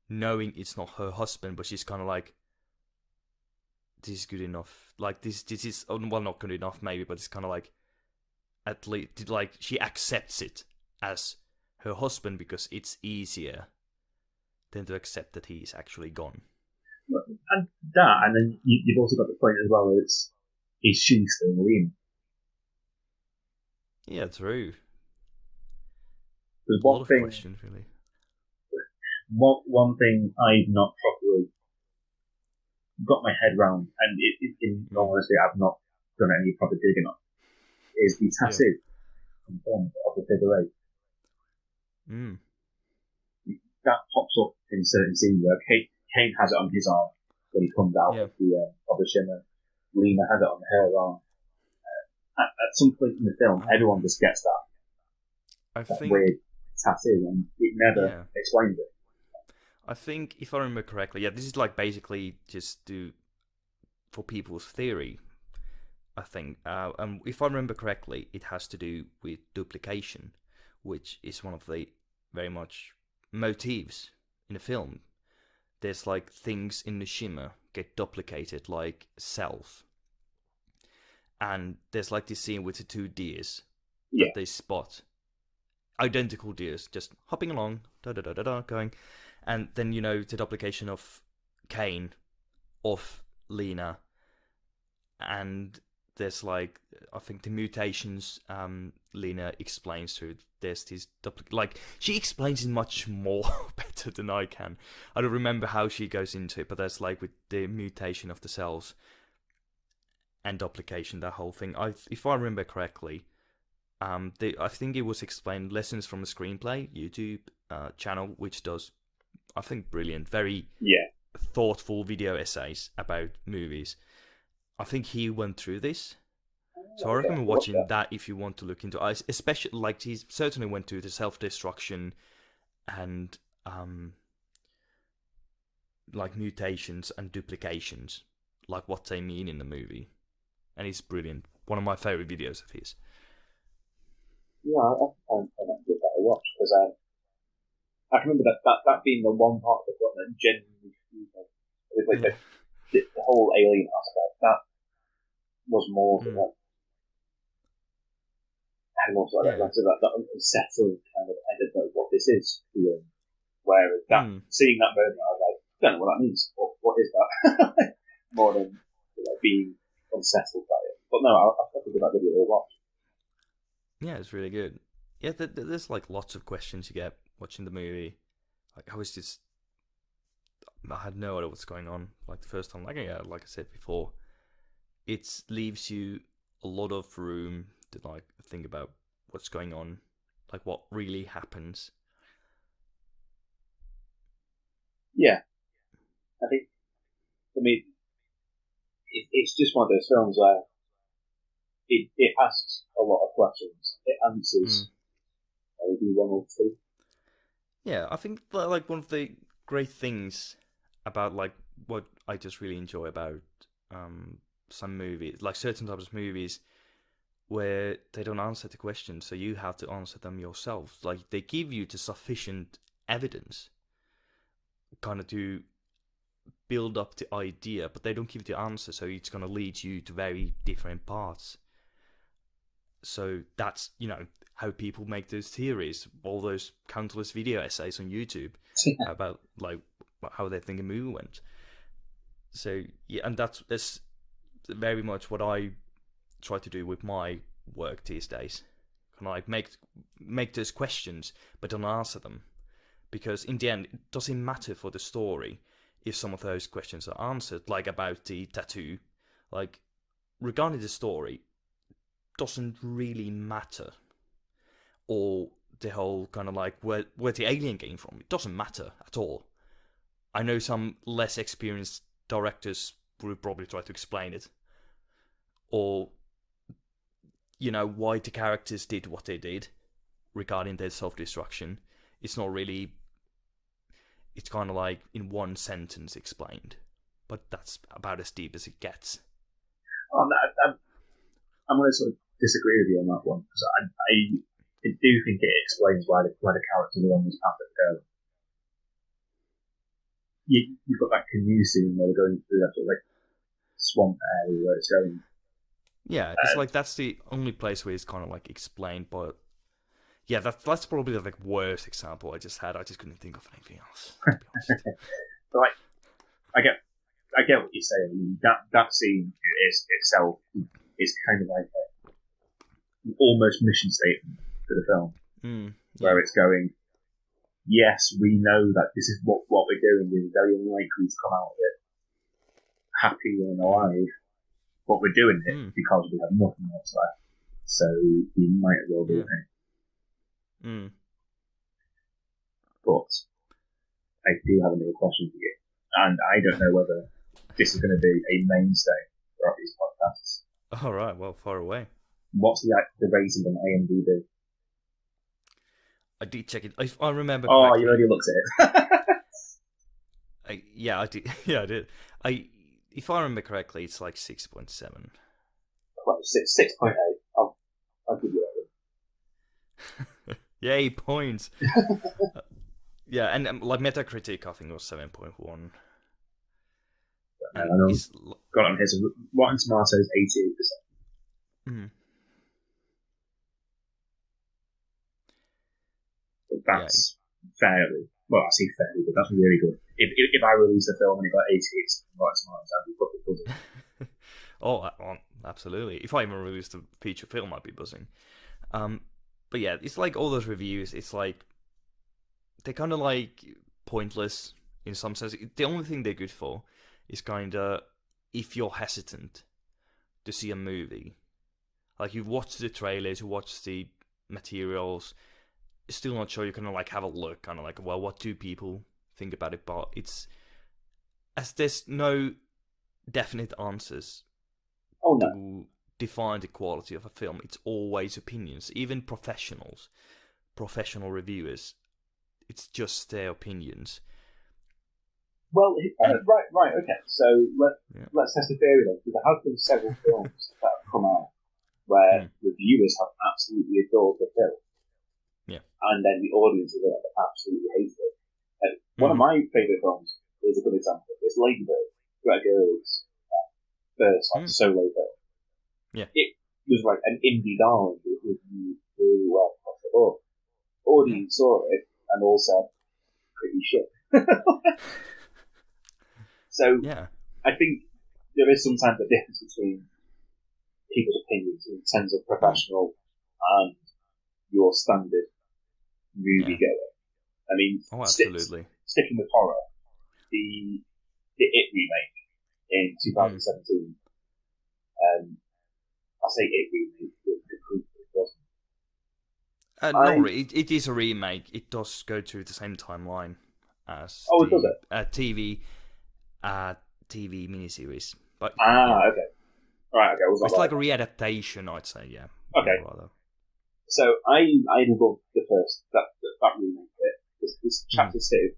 knowing it's not her husband, but she's kind of like, this is good enough. Like, this is, well, not good enough maybe, but it's kind of like, at least, like, she accepts it as her husband because it's easier than to accept that he is actually gone. And then you've also got the point as well, is she still Lena? Yeah, true. There's a lot of questions, really. One thing I've not properly got my head round, and in all honesty, I've not done any proper digging on, is the tattoo of the figure eight. That pops up in certain scenes where Kane has it on his arm when he comes out of the shimmer. Lena has it on her arm. At some point in the film, everyone just gets that weird tattoo, and it never explains it. I think, if I remember correctly, this is like basically just for people's theory, I think. If I remember correctly, it has to do with duplication, which is one of the very much motifs in the film. There's like things in the shimmer get duplicated, like cells. And there's like this scene with the two deers that they spot. Identical deers, just hopping along, going. And then, the duplication of Kane, of Lena, and there's like, I think the mutations Lena explains through. There's this she explains it much more better than I can. I don't remember how she goes into it, but there's like with the mutation of the cells and duplication, that whole thing. If I remember correctly, I think it was explained, Lessons from a Screenplay YouTube channel, which does, I think, brilliant, very thoughtful video essays about movies. I think he went through this, so I recommend watching that if you want to look into it. Especially, like, he certainly went through the self-destruction and like mutations and duplications, like what they mean in the movie, and it's brilliant. One of my favorite videos of his. Yeah, I might give that a watch, because I can remember that being the one part of the film that genuinely with like the whole alien aspect. That was more than that. And also that unsettled kind of, I don't know what this is. Whereas seeing that moment, I was like, I don't know what that means. What is that? More than being unsettled by it. But no, I'll have to give that video a watch. Yeah, it's really good. Yeah, there's like lots of questions you get watching the movie. Like, I had no idea what's going on. Like the first time, like I said before, it leaves you a lot of room to like think about what's going on, like what really happens. Yeah, I think for me, it's just one of those films where it asks a lot of questions. It answers maybe one or two. Yeah, I think like one of the great things about like what I just really enjoy about some movies, like certain types of movies, where they don't answer the questions, so you have to answer them yourself. Like, they give you the sufficient evidence, kind of to build up the idea, but they don't give you the answer, so it's going to lead you to very different paths. So that's, how people make those theories, all those countless video essays on YouTube about like how they think a movie went. So yeah, and that's very much what I try to do with my work these days. Kind of like make those questions, but don't answer them, because in the end, it doesn't matter for the story if some of those questions are answered, like about the tattoo. Like, regarding the story, doesn't really matter. Or the whole kind of like where the alien came from. It doesn't matter at all. I know some less experienced directors would probably try to explain it, or why the characters did what they did regarding their self-destruction. It's not really. It's kind of like in one sentence explained, but that's about as deep as it gets. I'm going to sort of disagree with you on that one, because I do think it explains why the characters are on this path that go. You've got that canoe scene where they're going through that sort of like swamp area where it's going. Yeah, it's like that's the only place where it's kind of like explained, but yeah, that's probably the like worst example I just had. I just couldn't think of anything else, to be honest. So I get what you're saying. I mean, that scene itself is kind of like an almost mission statement for the film, where it's going. Yes, we know that this is what we're doing is very unlikely to come out of it happy and alive, but we're doing it because we have nothing else left. So we might as well do it. But I do have another question for you, and I don't know whether this is going to be a mainstay throughout these podcasts. All right, well, far away. What's the rating on IMDb? I did check it. If I remember. Oh, correctly, you already looked at it. Yeah, I did. Yeah, I did. If I remember correctly, it's like 6.7. Well, 6.8. I'll give you that. Yay, points. Yeah, and like Metacritic, I think it was 7.1. Got on here. So Rotten Tomatoes, 88%. That's fairly, well, I say fairly, but that's really good. If I released a film and it got 88 Rotten Tomatoes, I'd be fucking buzzing. Oh, absolutely. If I even released a feature film, I'd be buzzing. But yeah, it's like all those reviews, it's like, they're kind of like pointless in some sense. The only thing they're good for is kind of, if you're hesitant to see a movie, like you've watched the trailers, you watched the materials, still not sure, you kind of like have a look, kind of like, well, what do people think about it? But it's, as there's no definite answers to define the quality of a film. It's always opinions. Even professional reviewers, it's just their opinions. Well, right, okay. So let's test the theory then, because there have been several films that have come out where reviewers have absolutely adored the film. Yeah. And then the audience have absolutely hated it. And one of my favourite films is a good example. It's Ladybird, Greta Gerwig's first solo film. Yeah. It was like an indie darling. It was reviewed really well across the board. Audience saw it and all said, pretty shit. So, I think there is sometimes a difference between people's opinions in terms of professional and your standard movie goer. I mean, absolutely. Sticking with horror, the It remake in 2017. I say It remake with the proof it wasn't. No, it is a remake. It does go through the same timeline as it does it? TV miniseries. But okay. Right, okay. It's like a readaptation, I'd say, yeah. Okay. Rather. So I loved the first that remake bit. This chapter 2,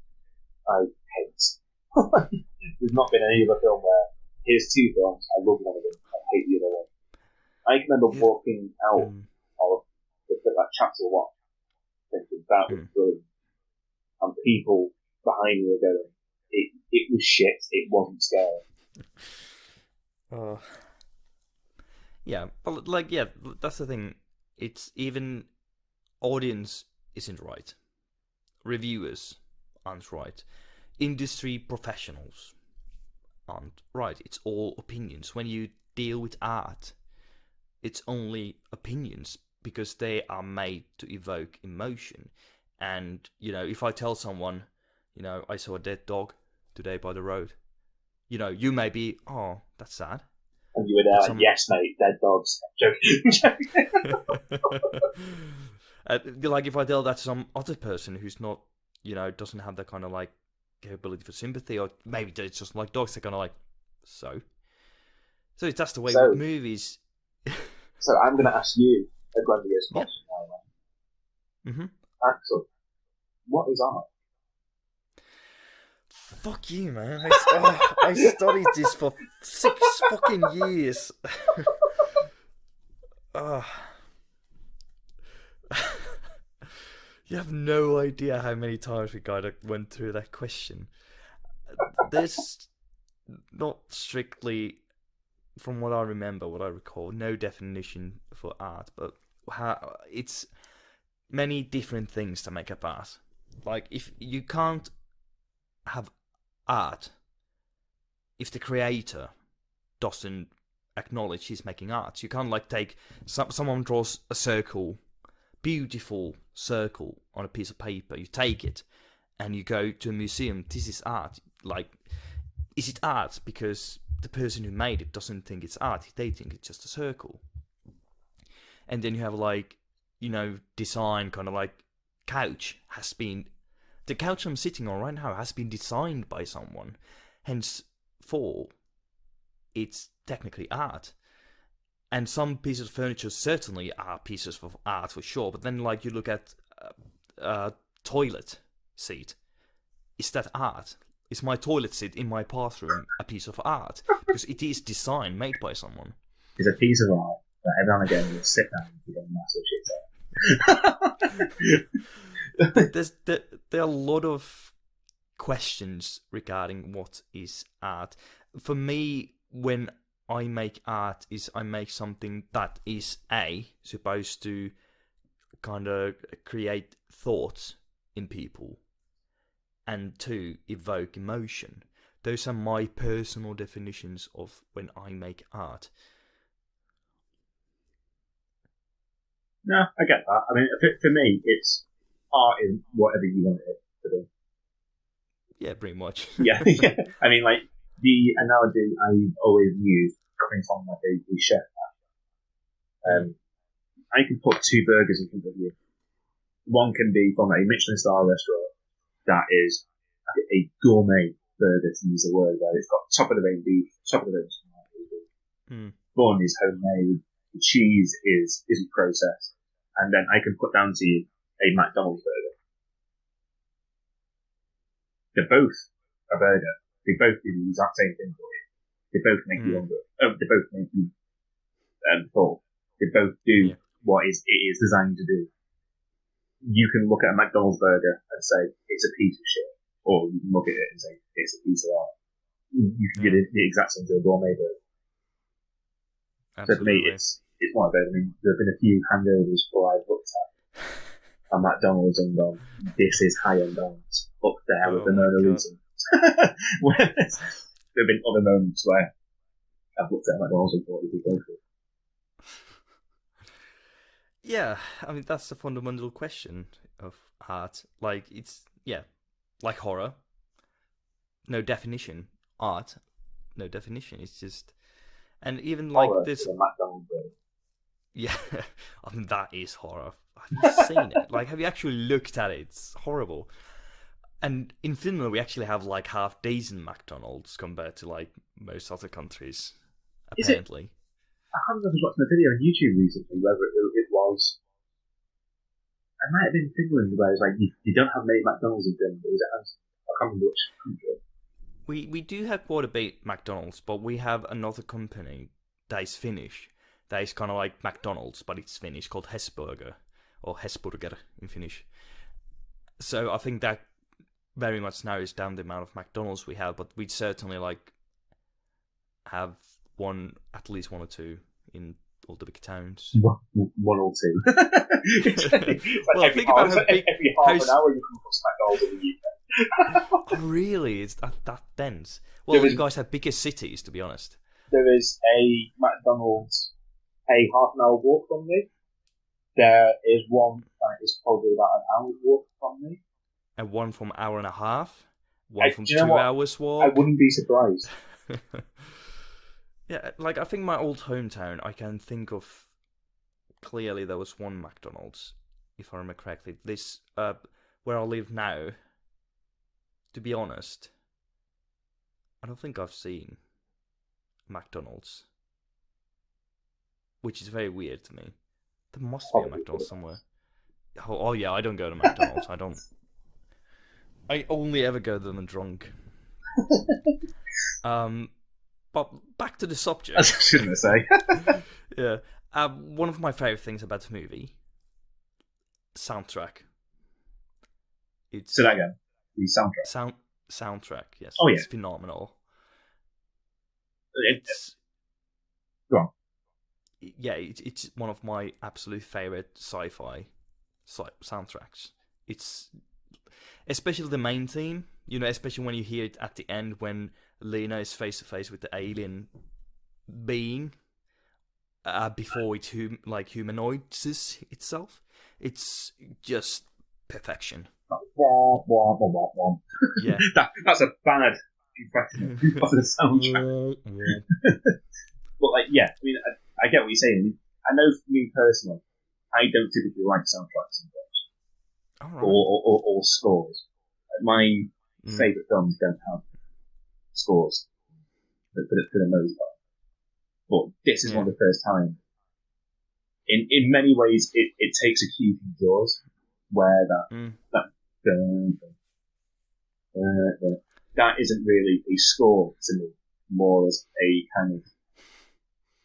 I hate. There's not been any other film where here's two films, I love one of them, I hate the other one. I can remember walking out of that chapter 1, thinking that was brilliant, and people behind me were going, it was shit, it wasn't scary. Yeah, but that's the thing. It's even audience isn't right. Reviewers aren't right. Industry professionals aren't right. It's all opinions. When you deal with art, it's only opinions because they are made to evoke emotion. And, if I tell someone, I saw a dead dog today by the road, you may be, oh, that's sad. And you were there, yes, mate, dead dogs. Like if I tell that to some other person who's not, doesn't have that kind of like capability for sympathy, or maybe they just like dogs, they're kind of like, So it's just the way So- with movies. So I'm going to ask you a grandiose Yeah. question now. Mm-hmm. Axel, what is art? Fuck you, man. I studied this for 6 fucking years. You have no idea how many times we kind of went through that question. There's not strictly, from what I remember, what I recall, no definition for art, but it's many different things to make up art. Like, if you can't have art if the creator doesn't acknowledge he's making art. You can't like take someone draws a circle, beautiful circle on a piece of paper, you take it and you go to a museum. This is art. Like, is it art because the person who made it doesn't think it's art, they think it's just a circle? And then you have like, you know, design, kind of like the couch I'm sitting on right now has been designed by someone, hence it's technically art. And some pieces of furniture certainly are pieces of art for sure, but then like you look at a toilet seat, is that art? Is my toilet seat in my bathroom a piece of art? Because it is designed, made by someone. It's a piece of art that every now and again will sit down and get massive shit out. There are a lot of questions regarding what is art. For me, when I make art, I make something that is supposed to kind of create thoughts in people, and 2, evoke emotion. Those are my personal definitions of when I make art. No, I get that. I mean, for me, it's art in whatever you want it to be. Yeah, pretty much. Yeah. I mean, like, the analogy I always use coming from like a chef. I can put 2 burgers in front of you. One can be from a Michelin star restaurant that is a gourmet burger, to use the word, where it's got top of the range beef, top of the range tomato, bun is homemade, the cheese isn't processed, and then I can put down to you a McDonald's burger. They're both a burger. They both do the exact same thing for you. They both make you hungry. They both make you full. They both do what it is designed to do. You can look at a McDonald's burger and say it's a piece of shit, or you can look at it and say it's a piece of art. You can get the exact same to a gourmet burger. So for me, it's one of those. I mean, there have been a few hangovers where I've looked at a McDonald's and gone, this is high-end art, up there with the Mona Lisa. Whereas there have been other moments where I've looked at McDonald's and thought it was bullshit. Yeah, I mean, that's the fundamental question of art. Like, it's, like horror. No definition. Art. No definition. It's just... And even like Horror this... is a McDonald's burger. Yeah, I mean, that is horror. Have you seen it? Like, have you actually looked at it? It's horrible. And in Finland, we actually have like half decent McDonald's compared to like most other countries, apparently. I can't remember watching a video on YouTube recently, whether it was... It might have been Finland, where it's like, you don't have many McDonald's in Finland, but I can't remember which country. We do have quite a bit McDonald's, but we have another company that is Finnish, that is kind of like McDonald's, but it's Finnish, called Hesburger, or Hesburger in Finnish. So I think that very much narrows down the amount of McDonald's we have, but we'd certainly like have at least one or two in all the big towns. One or two. It's like well, every think about every half an hour you come across McDonald's in the UK. Oh, really? It's that dense? Well, you guys have bigger cities, to be honest. There is a McDonald's a half an hour walk from me. There is one that is probably about an hour's walk from me. And one from hour and a half? One from 2 hours walk? I wouldn't be surprised. Yeah, like, I think my old hometown, I can think of clearly there was one McDonald's, if I remember correctly. This, where I live now, to be honest, I don't think I've seen McDonald's, which is very weird to me. There must be a McDonald's somewhere. Oh yeah, I don't go to McDonald's. I only ever go to them drunk. But back to the subject. I was going to say. Yeah. One of my favorite things about the movie, soundtrack. Say that again. The soundtrack. Soundtrack. Yes. Oh yeah. It's phenomenal. Go on. Yeah, it's one of my absolute favorite sci-fi soundtracks. It's especially the main theme, especially when you hear it at the end when Lena is face to face with the alien being before it humanoids itself. It's just perfection. Yeah, that's a bad impression of the soundtrack. But yeah, I mean, I get what you're saying. I know for me personally, I don't typically like soundtracks in films or scores. My favourite films don't have scores for the most part. But this is one of the first times. In many ways, it takes a cue from Jaws, where that isn't really a score to me, more as a kind of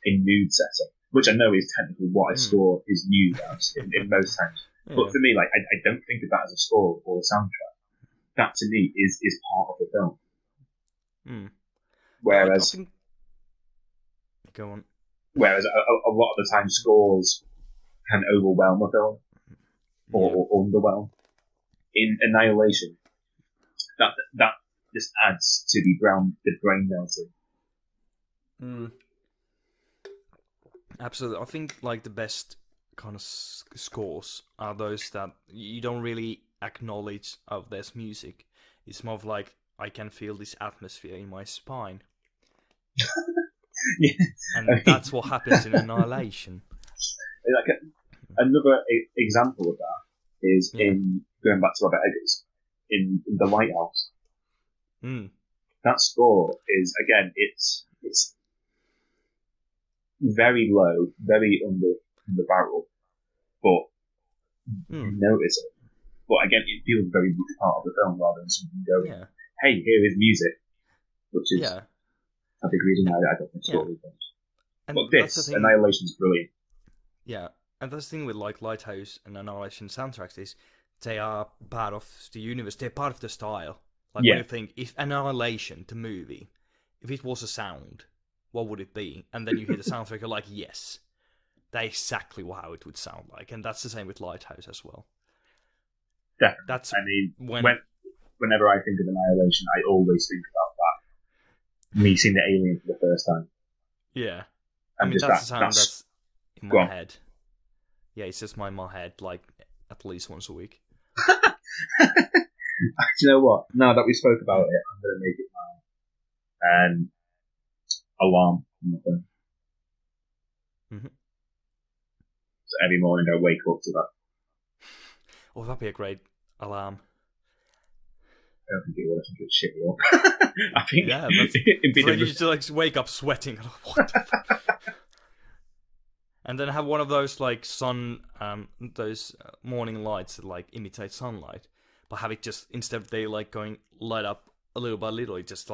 a mood setter, which I know is technically what a score is used as in most times. Yeah. But for me, I don't think of that as a score or a soundtrack. That to me is part of the film. Whereas, go on. Whereas a lot of the time, scores can overwhelm a film or underwhelm. In Annihilation, that just adds to the brain melting. Absolutely. I think the best kind of scores are those that you don't really acknowledge of this music. It's more of I can feel this atmosphere in my spine. Yeah. And that's what happens in Annihilation. Another example of that is in going back to Robert Eggers in The Lighthouse. That score is again, it's very low, very under the barrel, but you notice it. But again, it feels very much part of the film rather than something going, hey, here is music, which is a big reason why I don't think score is films. But this, Annihilation is brilliant. Yeah, and that's the thing with Lighthouse and Annihilation soundtracks is they are part of the universe, they're part of the style. When you think, if Annihilation, the movie, if it was a sound, what would it be? And then you hear the soundtrack, you're like, yes, that's exactly how it would sound like. And that's the same with Lighthouse as well. Definitely. Whenever I think of Annihilation, I always think about that. Me seeing the alien for the first time. Yeah. I mean, that's the sound that's in my head. Yeah, it's just in my head, at least once a week. Do you know what? Now that we spoke about it, I'm going to make it my alarm on my phone. So every morning I wake up to that. Oh, that'd be a great alarm. I don't think it would. I think it's shitty up. I think you just wake up sweating. What the fuck? And then have one of those those morning lights that imitate sunlight, but have it just instead of they going light up a little by little, it just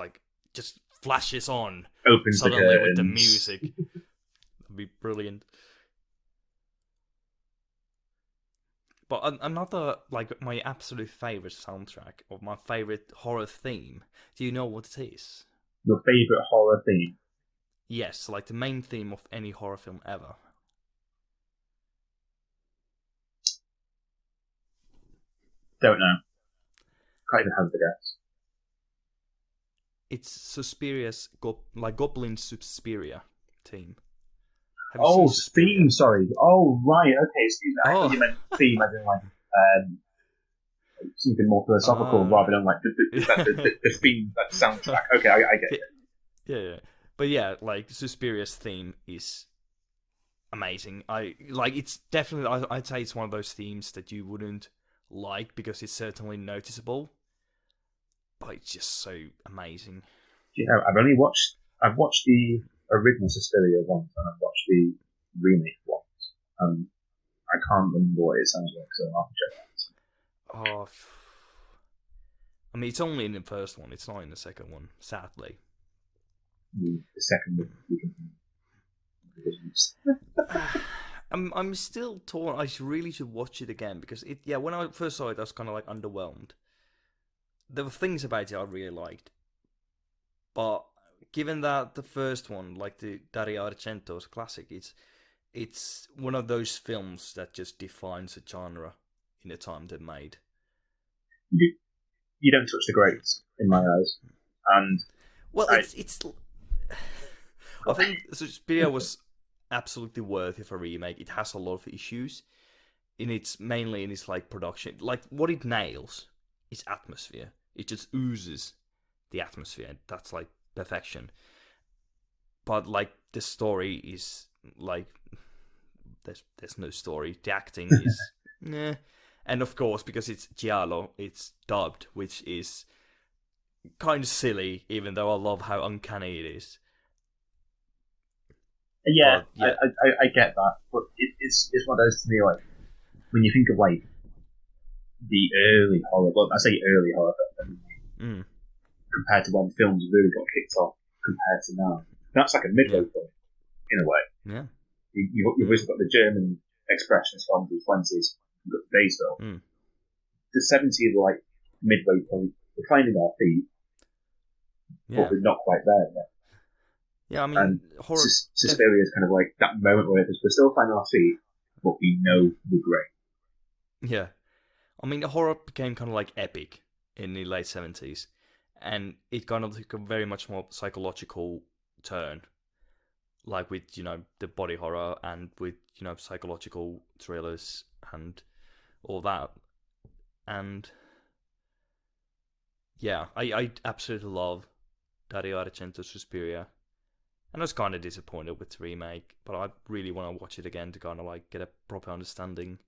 flashes on. Opens suddenly the with the music. That'd be brilliant. But another, my absolute favourite soundtrack, or my favourite horror theme, do you know what it is? Your favourite horror theme? Yes, the main theme of any horror film ever. Don't know. Can't even have the guess. It's Suspiria's, Goblin Suspiria theme. Theme, sorry. Oh, right, okay, excuse me. I thought you meant theme as in something more philosophical rather than the theme, that soundtrack. Okay, I get it. Yeah. But yeah, Suspiria's theme is amazing. It's definitely, I'd say it's one of those themes that you wouldn't like because it's certainly noticeable, but it's just so amazing. You know, I've watched the original Suspiria once, and I've watched the remake once, and I can't remember what it sounds like, so I'll have to check that. Oh, I mean, it's only in the first one. It's not in the second one, sadly. The second one, we can. I'm still torn. I really should watch it again because when I first saw it, I was kind of like underwhelmed. There were things about it I really liked, but given that the first one, like the Dario Argento's classic, it's one of those films that just defines a genre in the time they made. You don't touch the greats in my eyes, and it's. I think Suspiria was absolutely worthy of a remake. It has a lot of issues, mainly in its like production. Like what it nails is atmosphere. It just oozes the atmosphere. That's like perfection. But like the story is like there's no story. The acting is nah. And of course, because it's Giallo, it's dubbed, which is kind of silly, even though I love how uncanny it is. Yeah, I get that, but it's one of those to me, like, when you think of, like, the early horror, well, I say early horror, compared to when films really got kicked off compared to now, that's like a midway point, in a way. Yeah. You've always got the German expressions from the 20s, you've got today's film. The 70s were like midway point, we're finding our feet, but we're not quite there yet. Yeah, I mean, and horror. Suspiria is kind of like that moment where we're still finding our feet, but we know we're great. Yeah. I mean, the horror became kind of like epic in the late 70s, and it kind of took a very much more psychological turn, like with, the body horror and with, psychological thrillers and all that. And yeah, I absolutely love Dario Argento's Suspiria. And I was kind of disappointed with the remake, but I really want to watch it again to kind of like get a proper understanding.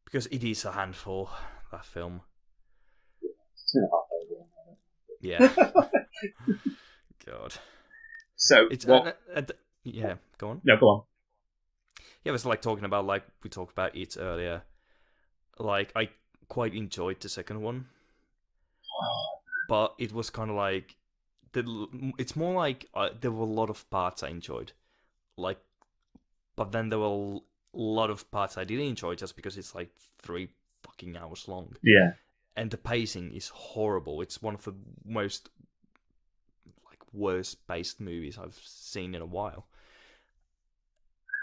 Because it is a handful, that film. Yeah. God. So, it's yeah, go on. No, go on. Yeah, it was like talking about, like, we talked about it earlier. Like, I quite enjoyed the second one. But it was kind of like, it's more like there were a lot of parts I enjoyed, like, but then there were a lot of parts I didn't enjoy just because it's like 3 fucking hours long. Yeah, and the pacing is horrible. It's one of the most like worst paced movies I've seen in a while.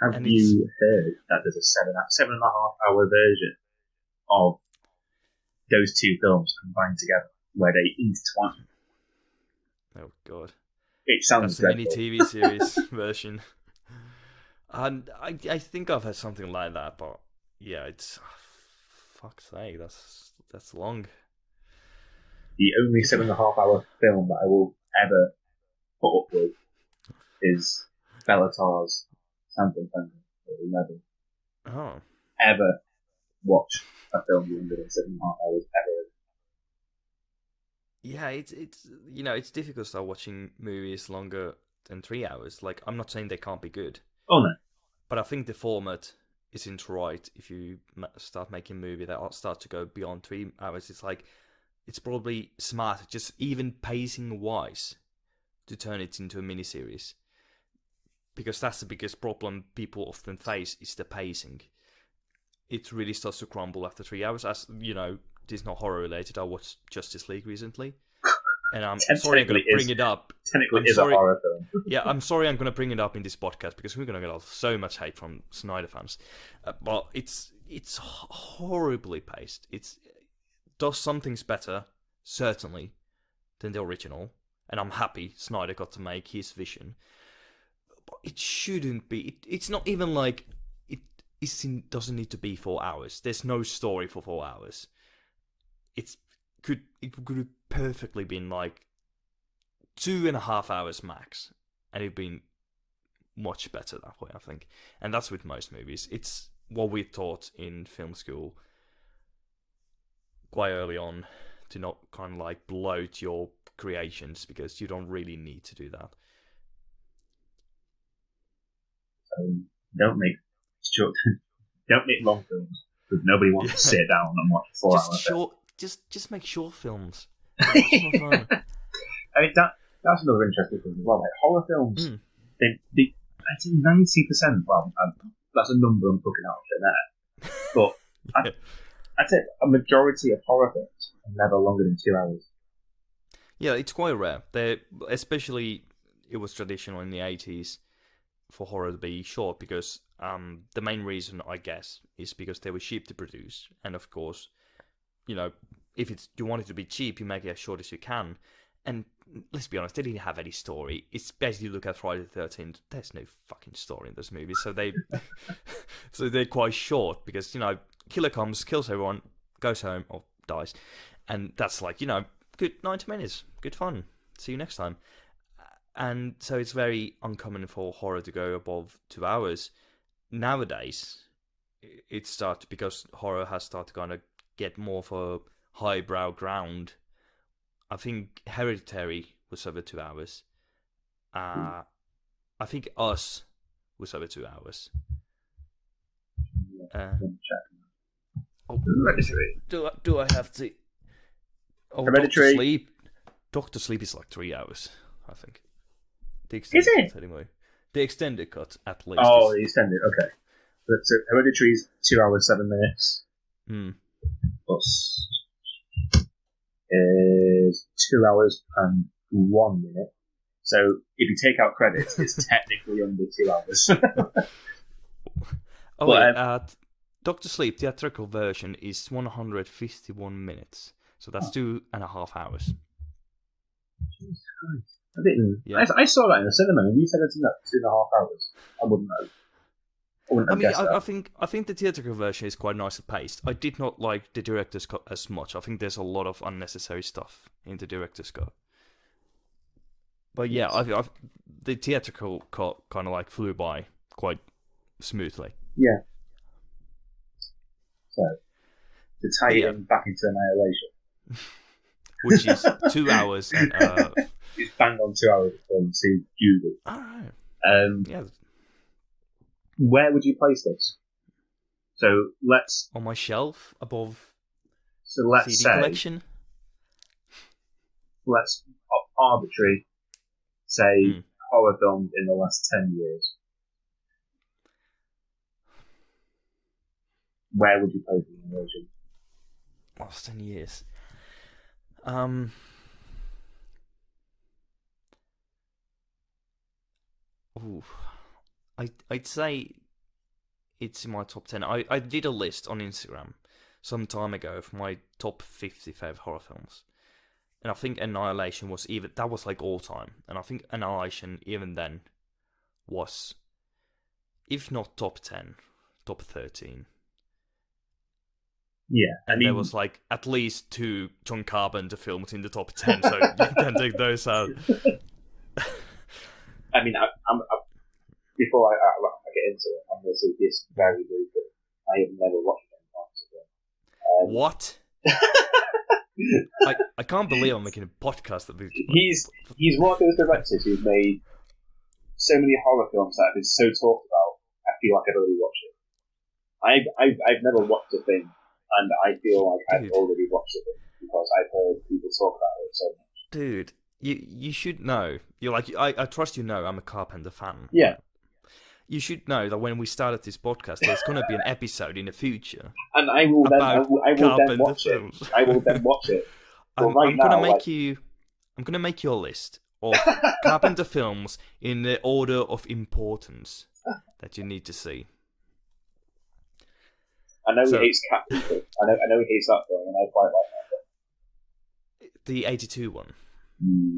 Have you heard that there's a 7.5 hour version of those two films combined together where they intertwine? Oh god, it sounds that's a mini TV series version, and I think I've had something like that, but yeah, it's fuck's sake, that's long. The only 7.5 hour film that I will ever put up with is Bellatar's Phantom Pendant. Will never ever watch a film longer than 7.5 hours ever. Yeah, it's it's difficult to start watching movies longer than 3 hours. Like, I'm not saying they can't be good. Oh no. But I think the format isn't right if you start making a movie that start to go beyond 3 hours. It's like, it's probably smart, just even pacing wise, to turn it into a miniseries. Because that's the biggest problem people often face, is the pacing. It really starts to crumble after 3 hours. As you know, this is not horror related. I watched Justice League recently, and I'm sorry I'm going to bring it up. Technically, it's a horror film. Yeah, I'm sorry I'm going to bring it up in this podcast because we're going to get so much hate from Snyder fans. But it's horribly paced. It does some things better, certainly, than the original, and I'm happy Snyder got to make his vision. But it shouldn't be. It's not even like it doesn't need to be 4 hours. There's no story for 4 hours. It could have perfectly been like 2.5 hours max, and it'd been much better that way, I think. And that's with most movies. It's what we taught in film school quite early on, to not kind of like bloat your creations, because you don't really need to do that. Don't make short, don't make long films because nobody wants to sit down and watch 4 hours. Just make short films. I mean that's another interesting thing as well. Like horror films, I think 90%. Well, that's a number I'm putting out there, but I'd say a majority of horror films are never longer than 2 hours. Yeah, it's quite rare. Especially it was traditional in the 80s for horror to be short because the main reason, I guess, is because they were cheap to produce, and of course, if you want it to be cheap, you make it as short as you can. And let's be honest, they didn't have any story. It's basically, look at Friday the 13th. There's no fucking story in this movie, so they're quite short because killer comes, kills everyone, goes home or dies, and that's like good 90 minutes, good fun. See you next time. And so it's very uncommon for horror to go above 2 hours. Nowadays, it starts because horror has started to kind of get more for highbrow ground. I think Hereditary was over 2 hours. I think Us was over 2 hours. Hereditary. Do I have to? Hereditary. Doctor Sleep is like 3 hours, I think. Is it? Cut, anyway. The extended cut, at least. Oh, the extended, okay. So Hereditary is 2 hours, 7 minutes. Plus is 2 hours and 1 minute. So if you take out credits, it's technically under 2 hours. Doctor Sleep theatrical version is 151 minutes. So that's 2.5 hours. Jesus Christ. I didn't. Yeah. I saw that in the cinema, and you said it's in that 2.5 hours. I wouldn't know. I think the theatrical version is quite nicely paced. I did not like the director's cut as much. I think there's a lot of unnecessary stuff in the director's cut. But yeah, the theatrical cut kind of like flew by quite smoothly. Yeah. So, to tie it back into Annihilation. Which is 2 hours and it's bang on 2 hours from to Judy. Alright. Yeah. Where would you place this? So let's on my shelf above. So let's CD say collection. Let's arbitrary say horror films in the last 10 years. Where would you place it in relation? Last 10 years. I'd say it's in my top 10. I did a list on Instagram some time ago of my top 50 favorite horror films. And I think Annihilation was that was like all time. And I think Annihilation, even then, was, if not top 10, top 13. Yeah. And there was like at least 2 John Carpenter films in the top 10, so you can take those out. I mean, before I get into it, I'm going to say this very briefly. I have never watched Daymares again. What? I can't believe I'm making a podcast that he's one of those directors who's made so many horror films that have been so talked about. I feel like I've already watched it. I've never watched a thing, and I feel like I've already watched it because I've heard people talk about it so much. Dude, you should know. You're like I trust you know I'm a Carpenter fan. Yeah. You should know that when we started this podcast, there's going to be an episode in the future, and I will then watch it. I will then watch it. I'm going to make you a list of Carpenter films in the order of importance that you need to see. I know he hates Captain. I know he hates that film, and I quite like that film. The 82 one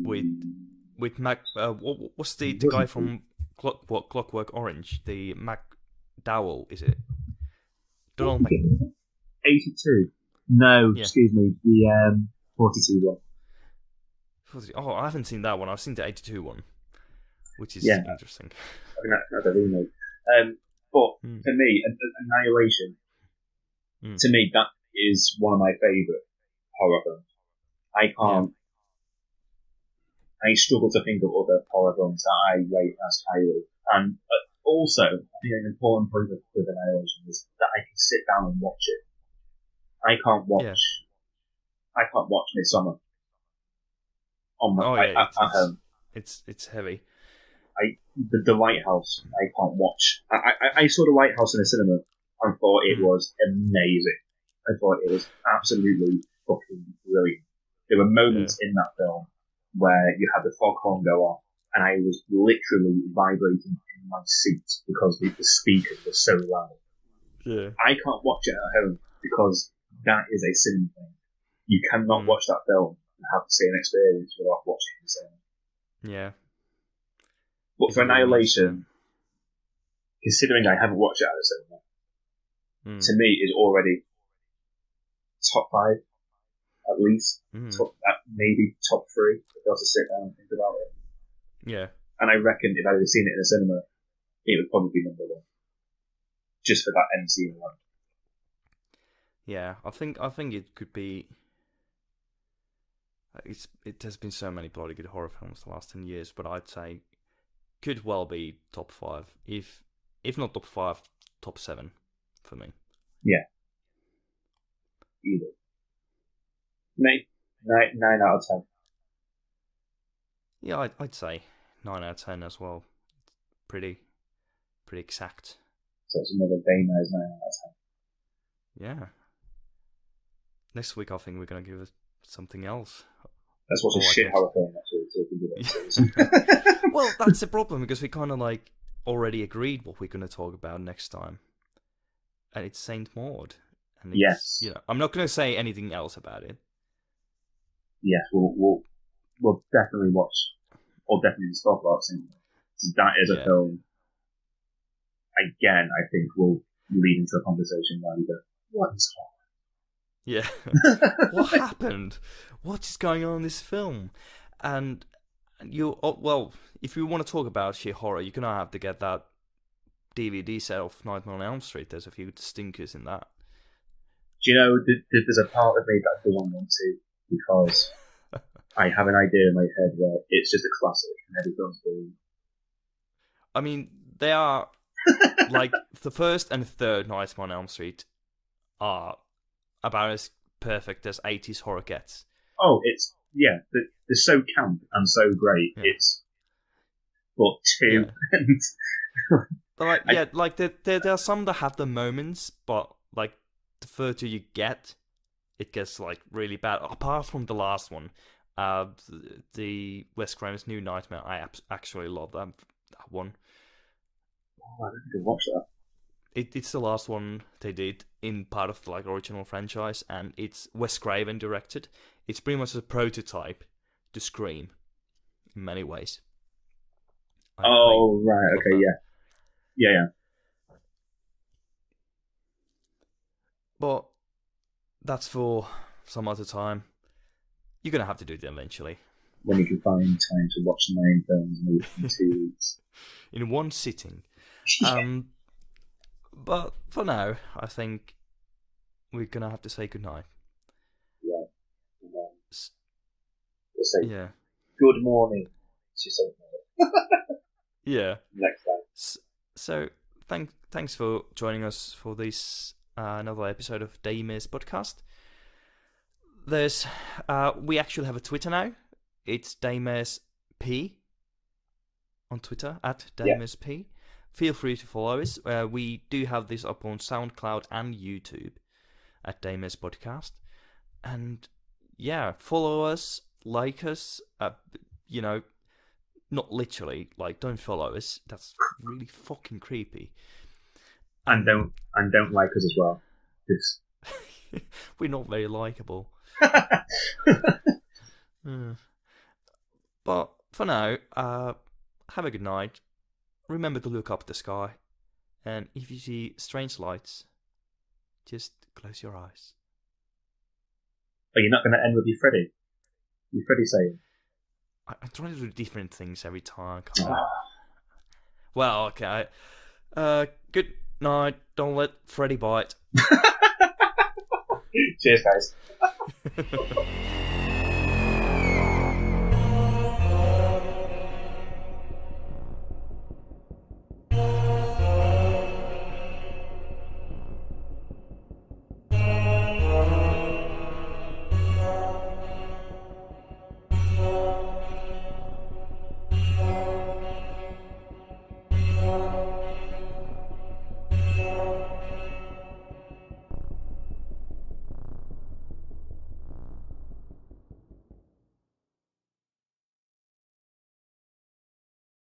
with Mac. What's the guy from Clockwork Orange? The McDowell, is it? Donald 82. No, excuse me. The 42 one. Oh, I haven't seen that one. I've seen the 82 one, which is interesting. I think that's a remake. But for me, Annihilation. To me, that is one of my favourite horror films. I struggle to think of other horror films that I rate as highly. And also, I think an important point with Annihilation is that I can sit down and watch it. I can't watch Midsummer on my at home. It's heavy. The Lighthouse, I can't watch. I saw The Lighthouse in a cinema and thought it was amazing. I thought it was absolutely fucking brilliant. There were moments in that film where you had the foghorn go off, and I was literally vibrating in my seat because the speakers were so loud. Yeah. I can't watch it at home because that is a cinema thing. You cannot watch that film and have the same experience without watching it in the cinema. Yeah. But for Annihilation, considering I haven't watched it at the cinema, to me is already top 5, at least. Maybe top 3, if I was to sit down and think about it. Yeah. And I reckon if I had seen it in a cinema, it would probably be number 1. Just for that end scene alone. Yeah, I think it could be. It has been so many bloody good horror films the last 10 years, but I'd say could well be top 5, if not top 5, top 7 for me. Yeah. Either. 9 out of 10. Yeah, I'd say 9 out of 10 as well. Pretty exact. So it's another Daymares 9 out of 10. Yeah. Next week I think we're gonna give it something else. That's what's a shit horror film. Well, that's the problem because we kind of like already agreed what we're gonna talk about next time, and it's Saint Maud. And yes. You know, I'm not gonna say anything else about it. Yes, we'll definitely watch, or definitely talk about Saint Maud. That is a film. Again, I think will lead into a conversation where we go, what is horror? Yeah. What happened? What is going on in this film? And if you want to talk about sheer horror, you're going to have to get that DVD set of Nightmare on Elm Street. There's a few stinkers in that. Do you know, there's a part of me that doesn't want to, because I have an idea in my head where it's just a classic and everyone's doing. I mean, they are, like, the first and third Nightmare on Elm Street are about as perfect as 80s horror gets. Oh, they're so camp and so great. Yeah. But two. Yeah. But there are some that have the moments, but like the further you get, it gets like really bad. Apart from the last one, the Wes Craven's New Nightmare, I actually love that one. Oh, I didn't even watch that. It's the last one they did in part of the like original franchise, and it's Wes Craven directed. It's pretty much a prototype to Scream in many ways. Right, okay, that. Yeah. But that's for some other time. You're gonna have to do it eventually. When you can find time to watch 9 films in 2 weeks. In one sitting. But for now, I think we're gonna have to say goodnight. Yeah. We'll say good morning to Saint. Yeah. Next time. So thanks for joining us for this another episode of Daymares Podcast. There's we actually have a Twitter now. It's Daymares P on Twitter at Daymares P. Feel free to follow us. We do have this up on SoundCloud and YouTube at Daymares Podcast. And follow us, like us. Not literally, like don't follow us. That's really fucking creepy. And don't like us as well. We're not very likable. But for now, have a good night. Remember to look up at the sky, and if you see strange lights, just close your eyes. Are you not going to end with your Freddy? Your Freddy saying? I'm trying to do different things every time. Well, okay. Good night. Don't let Freddy bite. Cheers, guys.